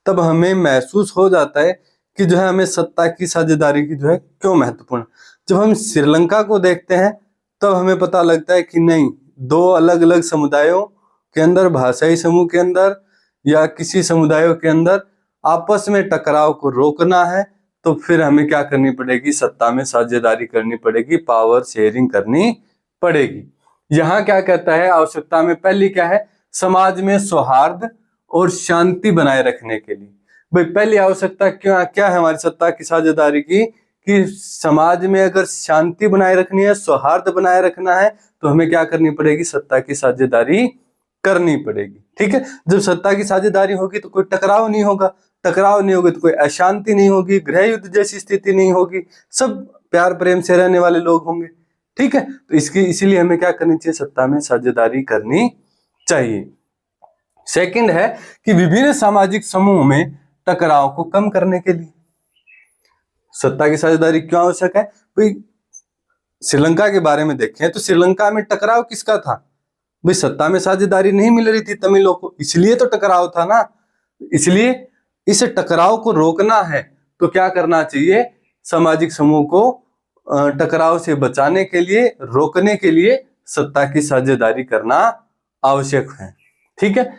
तब हमें महसूस हो जाता है कि जो है हमें सत्ता की साझेदारी की जो है क्यों महत्वपूर्ण। जब हम श्रीलंका को देखते हैं तब हमें पता लगता है कि नहीं, दो अलग अलग समुदायों के अंदर, भाषाई समूह के अंदर या किसी समुदायों के अंदर आपस में टकराव को रोकना है, तो फिर हमें क्या करनी पड़ेगी, सत्ता में साझेदारी करनी पड़ेगी, पावर शेयरिंग करनी पड़ेगी। यहाँ क्या कहता है, आवश्यकता में पहली क्या है, समाज में सौहार्द और शांति बनाए रखने के लिए। भाई पहली आवश्यकता क्या है हमारी सत्ता की साझेदारी की, कि समाज में अगर शांति बनाए रखनी है, सौहार्द बनाए रखना है, तो हमें क्या करनी पड़ेगी, सत्ता की साझेदारी करनी पड़ेगी। ठीक है, जब सत्ता की साझेदारी होगी तो कोई टकराव नहीं होगा, टकराव नहीं होगी तो कोई अशांति नहीं होगी, गृह युद्ध जैसी स्थिति नहीं होगी, सब प्यार प्रेम से रहने वाले लोग होंगे। ठीक है, तो इसीलिए हमें क्या करनी चाहिए, सत्ता में साझेदारी करनी चाहिए। सेकंड है कि विभिन्न सामाजिक समूह में टकराव को कम करने के लिए सत्ता की साझेदारी क्यों आवश्यक है। भाई श्रीलंका के बारे में देखें तो श्रीलंका में टकराव किसका था, भाई सत्ता में साझेदारी नहीं मिल रही थी तमिलों को, इसलिए तो टकराव था ना। इसलिए इस टकराव को रोकना है तो क्या करना चाहिए, सामाजिक समूह को टकराव से बचाने के लिए, रोकने के लिए सत्ता की साझेदारी करना आवश्यक है। ठीक है,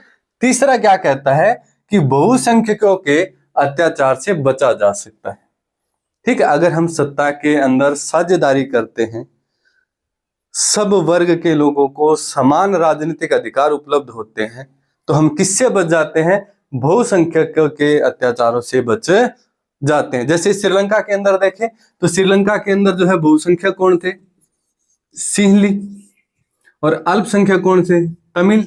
तीसरा क्या कहता है कि बहुसंख्यकों के अत्याचार से बचा जा सकता है। ठीक है, अगर हम सत्ता के अंदर साझेदारी करते हैं, सब वर्ग के लोगों को समान राजनीतिक अधिकार उपलब्ध होते हैं, तो हम किससे बच जाते हैं, बहुसंख्यकों के अत्याचारों से बच जाते हैं। जैसे श्रीलंका के अंदर देखें तो श्रीलंका के अंदर जो है बहुसंख्यक कौन थे, सिंहली, और अल्पसंख्यक कौन थे, तमिल।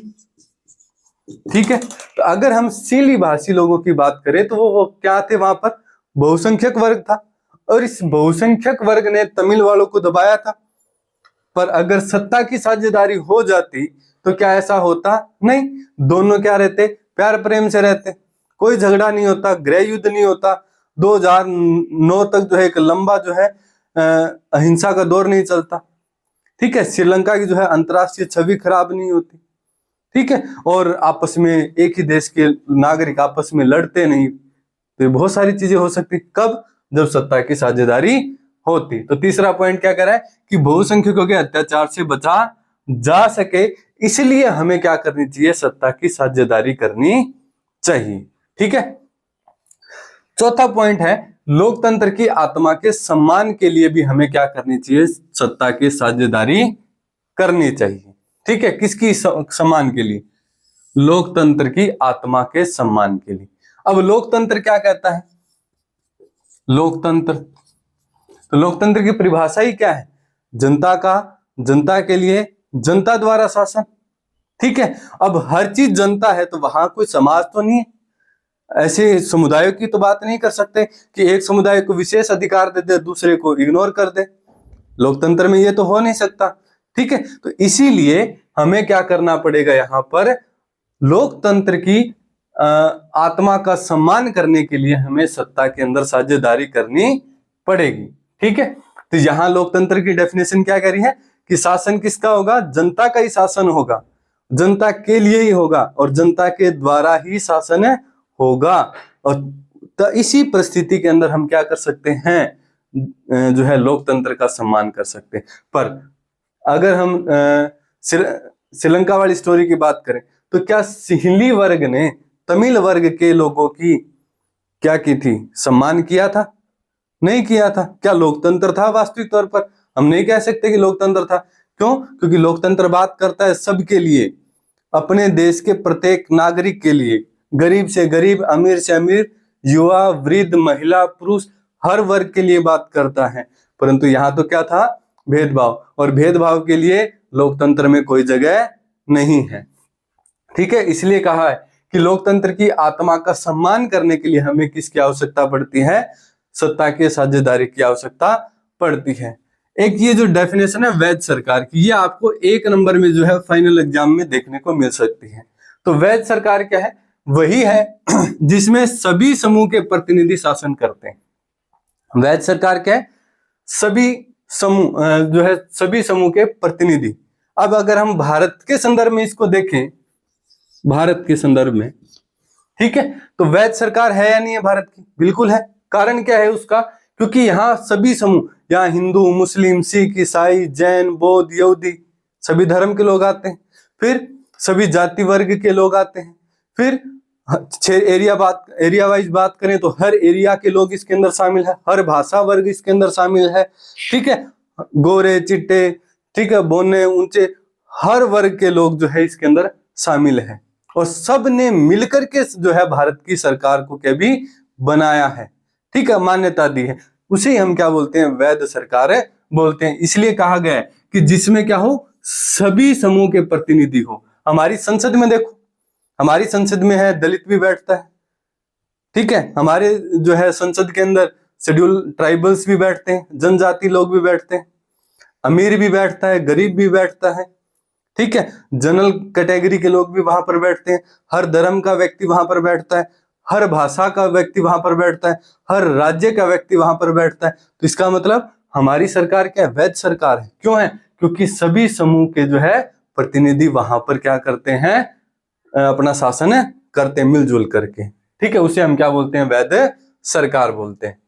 ठीक है, तो अगर हम सिंहली भाषी लोगों की बात करें तो वो क्या थे, वहां पर बहुसंख्यक वर्ग था, और इस बहुसंख्यक वर्ग ने तमिल वालों को दबाया था। पर अगर सत्ता की साझेदारी हो जाती तो क्या ऐसा होता, नहीं, दोनों क्या रहते, प्यार प्रेम से रहते, कोई झगड़ा नहीं होता, गृह युद्ध नहीं होता, 2009 तक जो है एक लंबा जो है अहिंसा का दौर नहीं चलता। ठीक है, श्रीलंका की जो है अंतर्राष्ट्रीय छवि खराब नहीं होती। ठीक है, और आपस में एक ही देश के नागरिक आपस में लड़ते नहीं, तो बहुत सारी चीजें हो सकती, कब, जब सत्ता की साझेदारी होती। तो तीसरा पॉइंट क्या कह रहा है कि बहुसंख्यकों के अत्याचार से बचा जा सके, इसलिए हमें क्या करनी चाहिए, सत्ता की साझेदारी करनी चाहिए। ठीक है, चौथा पॉइंट है लोकतंत्र की आत्मा के सम्मान के लिए भी हमें क्या करनी चाहिए, सत्ता की साझेदारी करनी चाहिए। ठीक है, किसकी सम्मान के लिए, लोकतंत्र की आत्मा के सम्मान के लिए। अब लोकतंत्र क्या कहता है, लोकतंत्र, तो लोकतंत्र की परिभाषा ही क्या है, जनता का, जनता के लिए, जनता द्वारा शासन। ठीक है, अब हर चीज जनता है तो वहां कोई समाज तो नहीं है, ऐसे समुदायों की तो बात नहीं कर सकते कि एक समुदाय को विशेष अधिकार दे दे, दूसरे को इग्नोर कर दे, लोकतंत्र में ये तो हो नहीं सकता। ठीक है, तो इसीलिए हमें क्या करना पड़ेगा, यहाँ पर लोकतंत्र की आत्मा का सम्मान करने के लिए हमें सत्ता के अंदर साझेदारी करनी पड़ेगी। ठीक है, तो यहां लोकतंत्र की डेफिनेशन क्या कह रही है कि शासन किसका होगा, जनता का ही शासन होगा, जनता के लिए ही होगा, और जनता के द्वारा ही शासन होगा। और तो इसी परिस्थिति के अंदर हम क्या कर सकते हैं, जो है लोकतंत्र का सम्मान कर सकते हैं। पर अगर हम श्रीलंका वाली स्टोरी की बात करें तो क्या सिंहली वर्ग ने तमिल वर्ग के लोगों की क्या की थी, सम्मान किया था, नहीं किया था। क्या लोकतंत्र था, वास्तविक तौर पर हम नहीं कह सकते कि लोकतंत्र था। क्यों, क्योंकि लोकतंत्र बात करता है सबके लिए, अपने देश के प्रत्येक नागरिक के लिए, गरीब से गरीब, अमीर से अमीर, युवा, वृद्ध, महिला, पुरुष, हर वर्ग के लिए बात करता है। परंतु यहाँ तो क्या था, भेदभाव, और भेदभाव के लिए लोकतंत्र में कोई जगह नहीं है। ठीक है, इसलिए कहा है कि लोकतंत्र की आत्मा का सम्मान करने के लिए हमें किसकी आवश्यकता पड़ती है, सत्ता के साझेदारी की आवश्यकता पड़ती है। एक ये जो डेफिनेशन है वैध सरकार की, ये आपको 1 नंबर में जो है फाइनल एग्जाम में देखने को मिल सकती है। तो वैध सरकार क्या है, वही है जिसमें सभी समूह के प्रतिनिधि शासन करते हैं। वैध सरकार क्या है, सभी समूह जो है, सभी समूह के प्रतिनिधि। अब अगर हम भारत के संदर्भ में इसको देखें, भारत के संदर्भ में, ठीक है, तो वैध सरकार है या नहीं है भारत की, बिल्कुल है। कारण क्या है उसका, क्योंकि यहाँ सभी समूह, यहाँ हिंदू, मुस्लिम, सिख, ईसाई, जैन, बौद्ध, यहूदी, सभी धर्म के लोग आते हैं। फिर सभी जाति वर्ग के लोग आते हैं। फिर एरिया वाइज बात करें तो हर एरिया के लोग इसके अंदर शामिल है, हर भाषा वर्ग इसके अंदर शामिल है, ठीक है, गोरे चिट्टे, ठीक है, बोने ऊंचे, हर वर्ग के लोग जो है इसके अंदर शामिल है। और सब ने मिलकर के जो है भारत की सरकार को क्या भी बनाया है, ठीक है, मान्यता दी है। उसे हम क्या बोलते हैं, वैध सरकार बोलते हैं। इसलिए कहा गया है कि जिसमें क्या हो, सभी समूह के प्रतिनिधि हो। हमारी संसद में देखो, हमारी संसद में है दलित भी बैठता है, ठीक है, हमारे जो है संसद के अंदर शेड्यूल ट्राइबल्स भी बैठते हैं, जनजाति लोग भी बैठते हैं, अमीर भी बैठता है, गरीब भी बैठता है, ठीक है, जनरल कैटेगरी के लोग भी वहां पर बैठते हैं, हर धर्म का व्यक्ति वहां पर बैठता है, हर भाषा का व्यक्ति वहां पर बैठता है, हर राज्य का व्यक्ति वहां पर बैठता है। तो इसका मतलब हमारी सरकार क्या है, वैध सरकार है। क्यों है, क्योंकि सभी समूह के जो है प्रतिनिधि वहां पर क्या करते हैं, अपना शासन करते हैं मिलजुल करके, ठीक है, उसे हम क्या बोलते हैं, वैध सरकार बोलते हैं।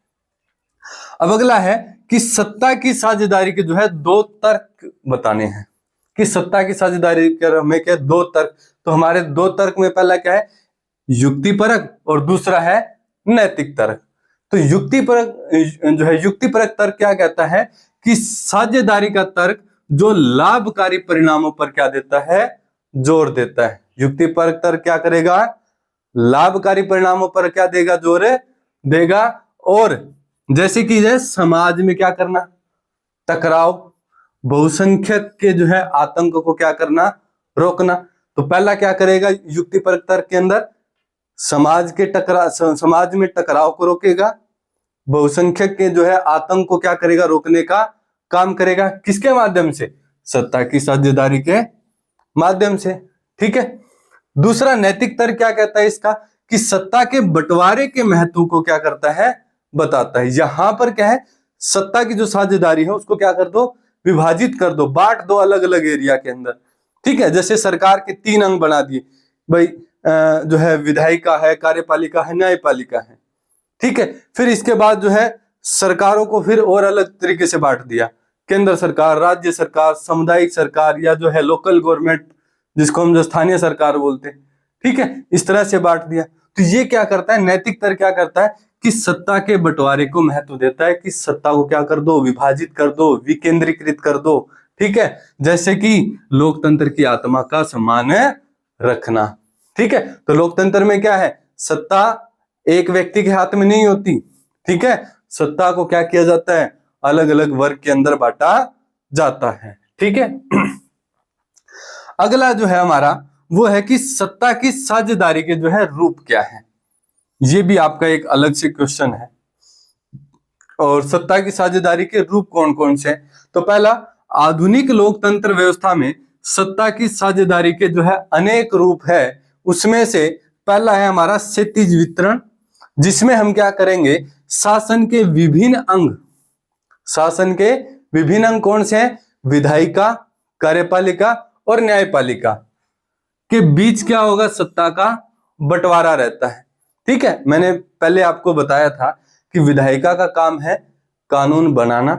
अब अगला है कि सत्ता की साझेदारी के जो है दो तर्क बताने हैं, कि सत्ता की साझेदारी के हमें क्या, दो तर्क। तो हमारे दो तर्क में पहला क्या है, युक्तिपरक, और दूसरा है नैतिक तर्क। तो युक्तिपरक जो है, युक्तिपरक तर्क क्या कहता है कि साझेदारी का तर्क जो लाभकारी परिणामों पर क्या देता है, जोर देता है। युक्तिपरक तर्क क्या करेगा, लाभकारी परिणामों पर क्या देगा, जोर देगा। और जैसे कि समाज में क्या करना, टकराव, बहुसंख्यक के जो है आतंक को क्या करना, रोकना। तो पहला क्या करेगा युक्तिपरक तर्क के अंदर, समाज में टकराव को रोकेगा, बहुसंख्यक के जो है आतंक को क्या करेगा, रोकने का काम करेगा। किसके माध्यम से, सत्ता की साझेदारी के माध्यम से, ठीक है। दूसरा नैतिक तर्क क्या कहता है इसका, कि सत्ता के बंटवारे के महत्व को क्या करता है, बताता है। यहां पर क्या है, सत्ता की जो साझेदारी है उसको क्या कर दो, विभाजित कर दो, बांट दो अलग अलग एरिया के अंदर, ठीक है। जैसे सरकार के 3 अंग बना दिए भाई, जो है विधायिका है, कार्यपालिका है, न्यायपालिका है, ठीक है। फिर इसके बाद जो है सरकारों को फिर और अलग तरीके से बांट दिया, केंद्र सरकार, राज्य सरकार, सामुदायिक सरकार, या जो है लोकल गवर्नमेंट जिसको हम जो स्थानीय सरकार बोलते हैं, ठीक है, इस तरह से बांट दिया। तो ये क्या करता है, नैतिक तर्क क्या करता है कि सत्ता के बंटवारे को महत्व देता है, कि सत्ता को क्या कर दो, विभाजित कर दो, विकेंद्रीकृत कर दो, ठीक है। जैसे कि लोकतंत्र की आत्मा का सम्मान रखना, ठीक है। तो लोकतंत्र में क्या है, सत्ता एक व्यक्ति के हाथ में नहीं होती, ठीक है, सत्ता को क्या किया जाता है, अलग अलग वर्ग के अंदर बांटा जाता है, ठीक है। अगला जो है हमारा वो है कि सत्ता की साझेदारी के जो है रूप क्या है। ये भी आपका एक अलग से क्वेश्चन है। और सत्ता की साझेदारी के रूप कौन कौन से हैं? तो पहला, आधुनिक लोकतंत्र व्यवस्था में सत्ता की साझेदारी के जो है अनेक रूप है। उसमें से पहला है हमारा क्षैतिज वितरण, जिसमें हम क्या करेंगे, शासन के विभिन्न अंग कौन से हैं, विधायिका, कार्यपालिका और न्यायपालिका के बीच क्या होगा, सत्ता का बंटवारा रहता है, ठीक है। मैंने पहले आपको बताया था कि विधायिका का काम है कानून बनाना,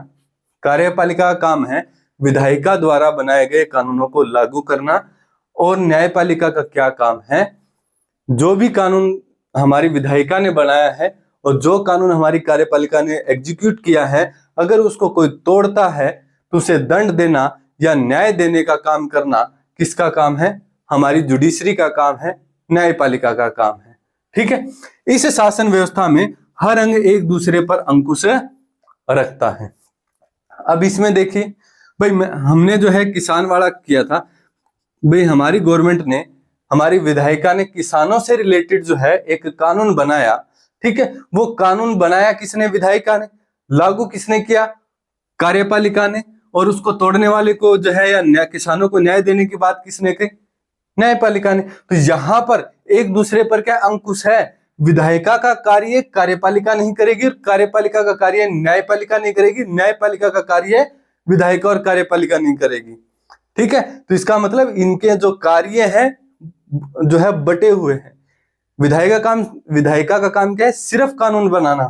कार्यपालिका का काम है विधायिका द्वारा बनाए गए कानूनों को लागू करना, और न्यायपालिका का क्या काम है, जो भी कानून हमारी विधायिका ने बनाया है और जो कानून हमारी कार्यपालिका ने एग्जीक्यूट किया है, अगर उसको कोई तोड़ता है तो उसे दंड देना या न्याय देने का काम करना किसका काम है, हमारी जुडिशरी का काम है, न्यायपालिका का काम है, ठीक है। इस शासन व्यवस्था में हर अंग एक दूसरे पर अंकुश रखता है। अब इसमें देखिए भाई, हमने जो है किसान वाला किया था भाई, हमारी गवर्नमेंट ने, हमारी विधायिका ने किसानों से रिलेटेड जो है एक कानून बनाया, ठीक है। वो कानून बनाया किसने, विधायिका ने, लागू किसने किया, कार्यपालिका ने, और उसको तोड़ने वाले को जो है या किसानों को न्याय देने की बात किसने की, न्यायपालिका ने। तो यहां पर एक दूसरे पर क्या अंकुश है, विधायिका का कार्य कार्यपालिका नहीं करेगी और कार्यपालिका का कार्य न्यायपालिका नहीं करेगी, न्यायपालिका का कार्य विधायिका और कार्यपालिका नहीं करेगी, ठीक है। तो इसका मतलब इनके जो कार्य है जो है बटे हुए हैं। विधायिका का काम क्या है, सिर्फ कानून बनाना,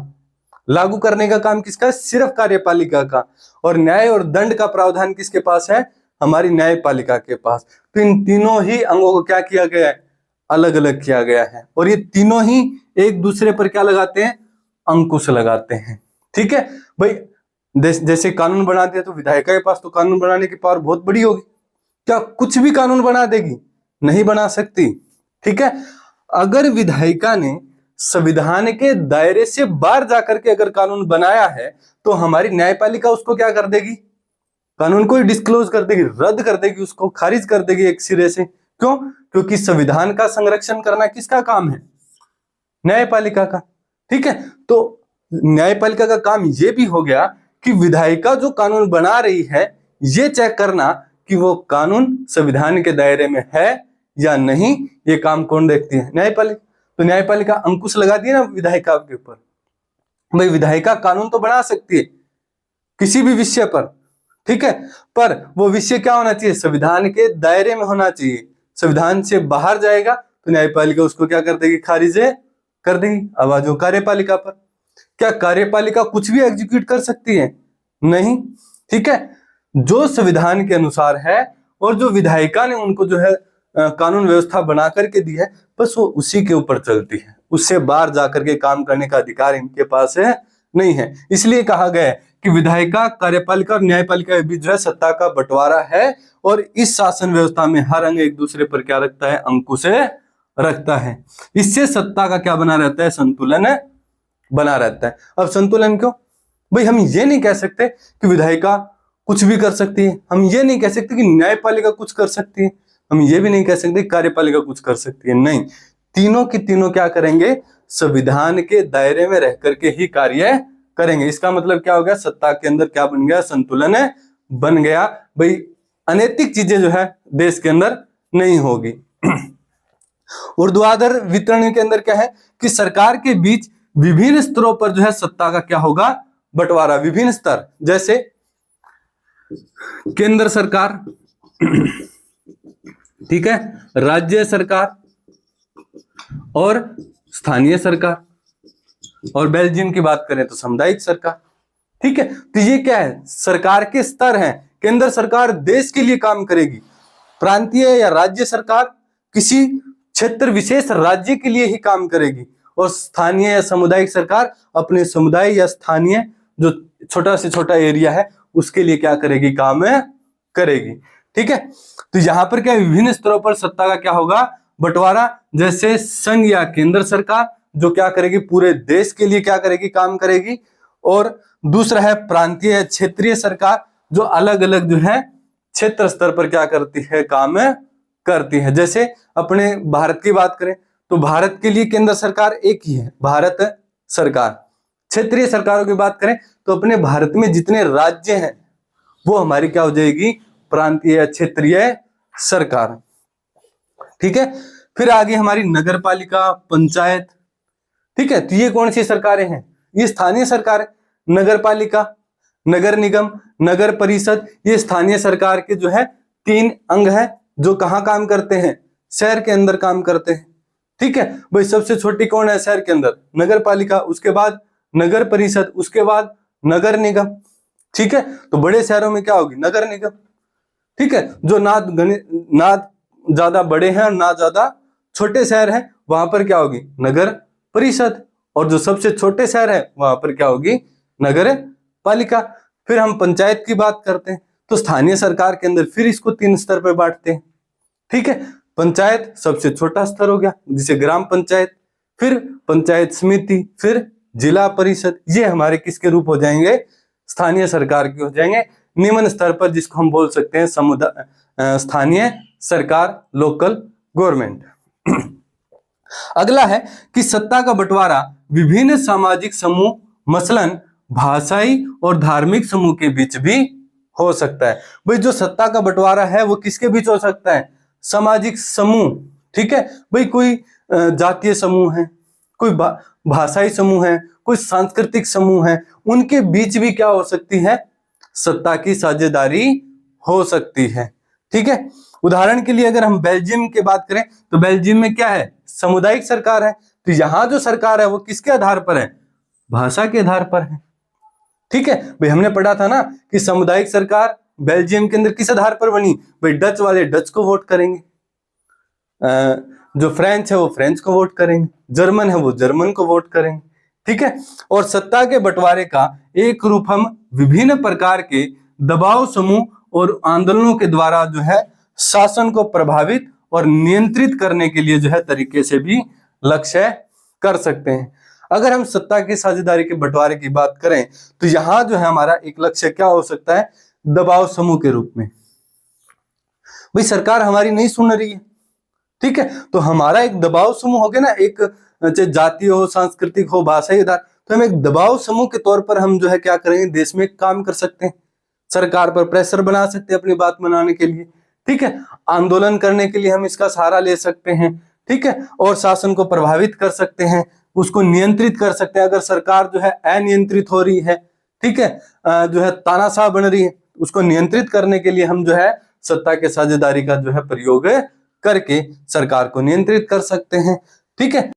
लागू करने का काम किसका है? सिर्फ कार्यपालिका का। और न्याय और दंड का प्रावधान किसके पास है? हमारी न्यायपालिका के पास। तो इन तीनों ही अंगों को क्या किया गया है? अलग अलग किया गया है। और ये तीनों ही एक दूसरे पर क्या लगाते हैं? अंकुश लगाते हैं। ठीक है भाई, जैसे कानून बना दिया तो विधायिका के पास तो कानून बनाने की पावर बहुत बड़ी होगी। क्या कुछ भी कानून बना देगी? नहीं बना सकती। ठीक है, अगर विधायिका ने संविधान के दायरे से बाहर जाकर के अगर कानून बनाया है तो हमारी न्यायपालिका उसको क्या कर देगी? कानून को ही डिस्क्लोज कर देगी, रद्द कर देगी, उसको खारिज कर देगी एक सिरे से। क्यों? क्योंकि संविधान का संरक्षण करना किसका काम है? न्यायपालिका का। ठीक है, तो न्यायपालिका का काम ये भी हो गया कि विधायिका जो कानून बना रही है ये चेक करना कि वो कानून संविधान के दायरे में है या नहीं। ये काम कौन देखती है? न्यायपालिका। तो न्यायपालिका अंकुश लगा दिया ना विधायिका के ऊपर। भाई विधायिका कानून तो बना सकती है किसी भी विषय पर, ठीक है, पर वो विषय क्या होना चाहिए? संविधान के दायरे में होना चाहिए। संविधान से बाहर जाएगा तो न्यायपालिका उसको क्या कर देगी? खारिज कर देगी। अब आ जाओ कार्यपालिका पर। क्या कार्यपालिका कुछ भी एग्जीक्यूट कर सकती है? नहीं। ठीक है, जो संविधान के अनुसार है और जो विधायिका ने उनको जो है कानून व्यवस्था बना करके दी है, बस वो उसी के ऊपर चलती है। उससे बाहर जाकर के काम करने का अधिकार इनके पास है नहीं है। इसलिए कहा गया है कि विधायिका, कार्यपालिका और न्यायपालिका के बीच जो है सत्ता का बंटवारा है। और इस शासन व्यवस्था में हर अंग एक दूसरे पर क्या रखता है? अंकुश रखता है। इससे सत्ता का क्या बना रहता है? संतुलन बना रहता है। अब संतुलन क्यों? भाई हम ये नहीं कह सकते कि विधायिका कुछ भी कर सकती है, हम ये नहीं कह सकते कि न्यायपालिका कुछ कर सकती है, हम ये भी नहीं कह सकते कि कार्यपालिका कुछ कर सकती है। नहीं, तीनों की तीनों क्या करेंगे? संविधान के दायरे में रह करके ही कार्य करेंगे। इसका मतलब क्या हो गया? सत्ता के अंदर क्या बन गया? संतुलन बन गया। भाई अनैतिक चीजें जो है देश के अंदर नहीं होगी। ऊर्ध्वाधर वितरण के अंदर क्या है कि सरकार के बीच विभिन्न स्तरों पर जो है सत्ता का क्या होगा? बंटवारा। विभिन्न स्तर, जैसे केंद्र सरकार, ठीक है, राज्य सरकार और स्थानीय सरकार, और बेल्जियम की बात करें तो सामुदायिक सरकार। ठीक है, तो ये क्या है? सरकार के स्तर हैं। केंद्र सरकार देश के लिए काम करेगी, प्रांतीय या राज्य सरकार किसी क्षेत्र विशेष राज्य के लिए ही काम करेगी, और स्थानीय या सामुदायिक सरकार अपने समुदाय या स्थानीय जो छोटा से छोटा एरिया है उसके लिए क्या करेगी? काम करेगी। ठीक है, तो यहां पर क्या विभिन्न स्तरों पर सत्ता का क्या होगा? बंटवारा। जैसे संघ या केंद्र सरकार जो क्या करेगी? पूरे देश के लिए क्या करेगी? काम करेगी। और दूसरा है प्रांतीय या क्षेत्रीय सरकार जो अलग अलग जो है क्षेत्र स्तर पर क्या करती है? काम करती है। जैसे अपने भारत की बात करें तो भारत के लिए केंद्र सरकार एक ही है, भारत सरकार। क्षेत्रीय सरकारों की बात करें तो अपने भारत में जितने राज्य हैं वो हमारी क्या हो जाएगी? प्रांतीय या क्षेत्रीय सरकार। ठीक है, फिर आगे हमारी नगर पालिका, पंचायत। ठीक है, तो ये कौन सी सरकारें हैं? ये स्थानीय सरकार है। नगर पालिका, नगर निगम, नगर परिषद, ये स्थानीय सरकार के जो है 3 अंग है जो कहाँ काम करते हैं? शहर के अंदर काम करते हैं। ठीक है भाई, सबसे छोटी कौन है शहर के अंदर? नगर पालिका, उसके बाद नगर परिषद, उसके बाद नगर निगम। ठीक है, तो बड़े शहरों में क्या होगी? नगर निगम। ठीक है, जो ना ज्यादा बड़े हैं और ना ज्यादा छोटे शहर हैं वहां पर क्या होगी? नगर परिषद। और जो सबसे छोटे शहर है वहां पर क्या होगी? नगर पालिका। फिर हम पंचायत की बात करते हैं तो स्थानीय सरकार के अंदर फिर इसको 3 स्तर पर बांटते हैं। ठीक है, पंचायत सबसे छोटा स्तर हो गया जिसे ग्राम पंचायत, फिर पंचायत समिति, फिर जिला परिषद। ये हमारे किसके रूप हो जाएंगे? स्थानीय सरकार के हो जाएंगे। निम्न स्तर पर जिसको हम बोल सकते हैं समुदाय स्थानीय सरकार, लोकल गवर्नमेंट। अगला है कि सत्ता का बंटवारा विभिन्न सामाजिक समूह मसलन भाषाई और धार्मिक समूह के बीच भी हो सकता है। भाई जो सत्ता का बंटवारा है वो किसके बीच हो सकता है? सामाजिक समूह। ठीक है भाई, कोई जातीय समूह है, कोई भाषाई समूह है, कोई सांस्कृतिक समूह है, उनके बीच भी क्या हो सकती है? सत्ता की साझेदारी हो सकती है। ठीक है, उदाहरण के लिए अगर हम बेल्जियम की बात करें तो बेल्जियम में क्या है? सामुदायिक सरकार है। तो यहां जो सरकार है वो किसके आधार पर है? भाषा के आधार पर है। ठीक है भाई, हमने पढ़ा था ना कि सामुदायिक सरकार बेल्जियम के अंदर किस आधार पर बनी, भाई डच वाले डच को वोट करेंगे, जो फ्रेंच है वो फ्रेंच को वोट करेंगे, जर्मन है वो जर्मन को वोट करेंगे। ठीक है, और सत्ता के बंटवारे का एक रूप हम विभिन्न प्रकार के दबाव समूह और आंदोलनों के द्वारा जो है शासन को प्रभावित और नियंत्रित करने के लिए जो है तरीके से भी लक्ष्य कर सकते हैं। अगर हम सत्ता की साझेदारी के बंटवारे की बात करें तो यहां जो है हमारा एक लक्ष्य क्या हो सकता है, दबाव समूह के रूप में। भाई सरकार हमारी नहीं सुन रही है, ठीक है, तो हमारा एक दबाव समूह हो गया ना, एक चाहे जाति हो, सांस्कृतिक हो, भाषाई आधार, तो हम एक दबाव समूह के तौर पर हम जो है क्या करेंगे, देश में काम कर सकते हैं, सरकार पर प्रेशर बना सकते हैं अपनी बात मनाने के लिए। ठीक है, आंदोलन करने के लिए हम इसका सहारा ले सकते हैं। ठीक है, और शासन को प्रभावित कर सकते हैं, उसको नियंत्रित कर सकते हैं। अगर सरकार जो है अनियंत्रित हो रही है, ठीक है, जो है तानाशाह बन रही है, उसको नियंत्रित करने के लिए हम जो है सत्ता के साझेदारी का जो है प्रयोग करके सरकार को नियंत्रित कर सकते हैं। ठीक है,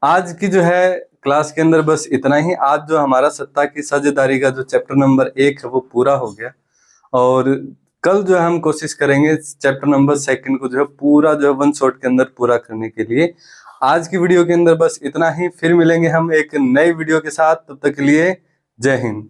आज की जो है क्लास के अंदर बस इतना ही। आज जो हमारा सत्ता की साझेदारी का जो चैप्टर नंबर 1 है वो पूरा हो गया, और कल जो है हम कोशिश करेंगे चैप्टर नंबर 2 को जो है पूरा जो है 1 शॉट के अंदर पूरा करने के लिए। आज की वीडियो के अंदर बस इतना ही, फिर मिलेंगे हम एक नई वीडियो के साथ, तब तक के लिए जय हिंद।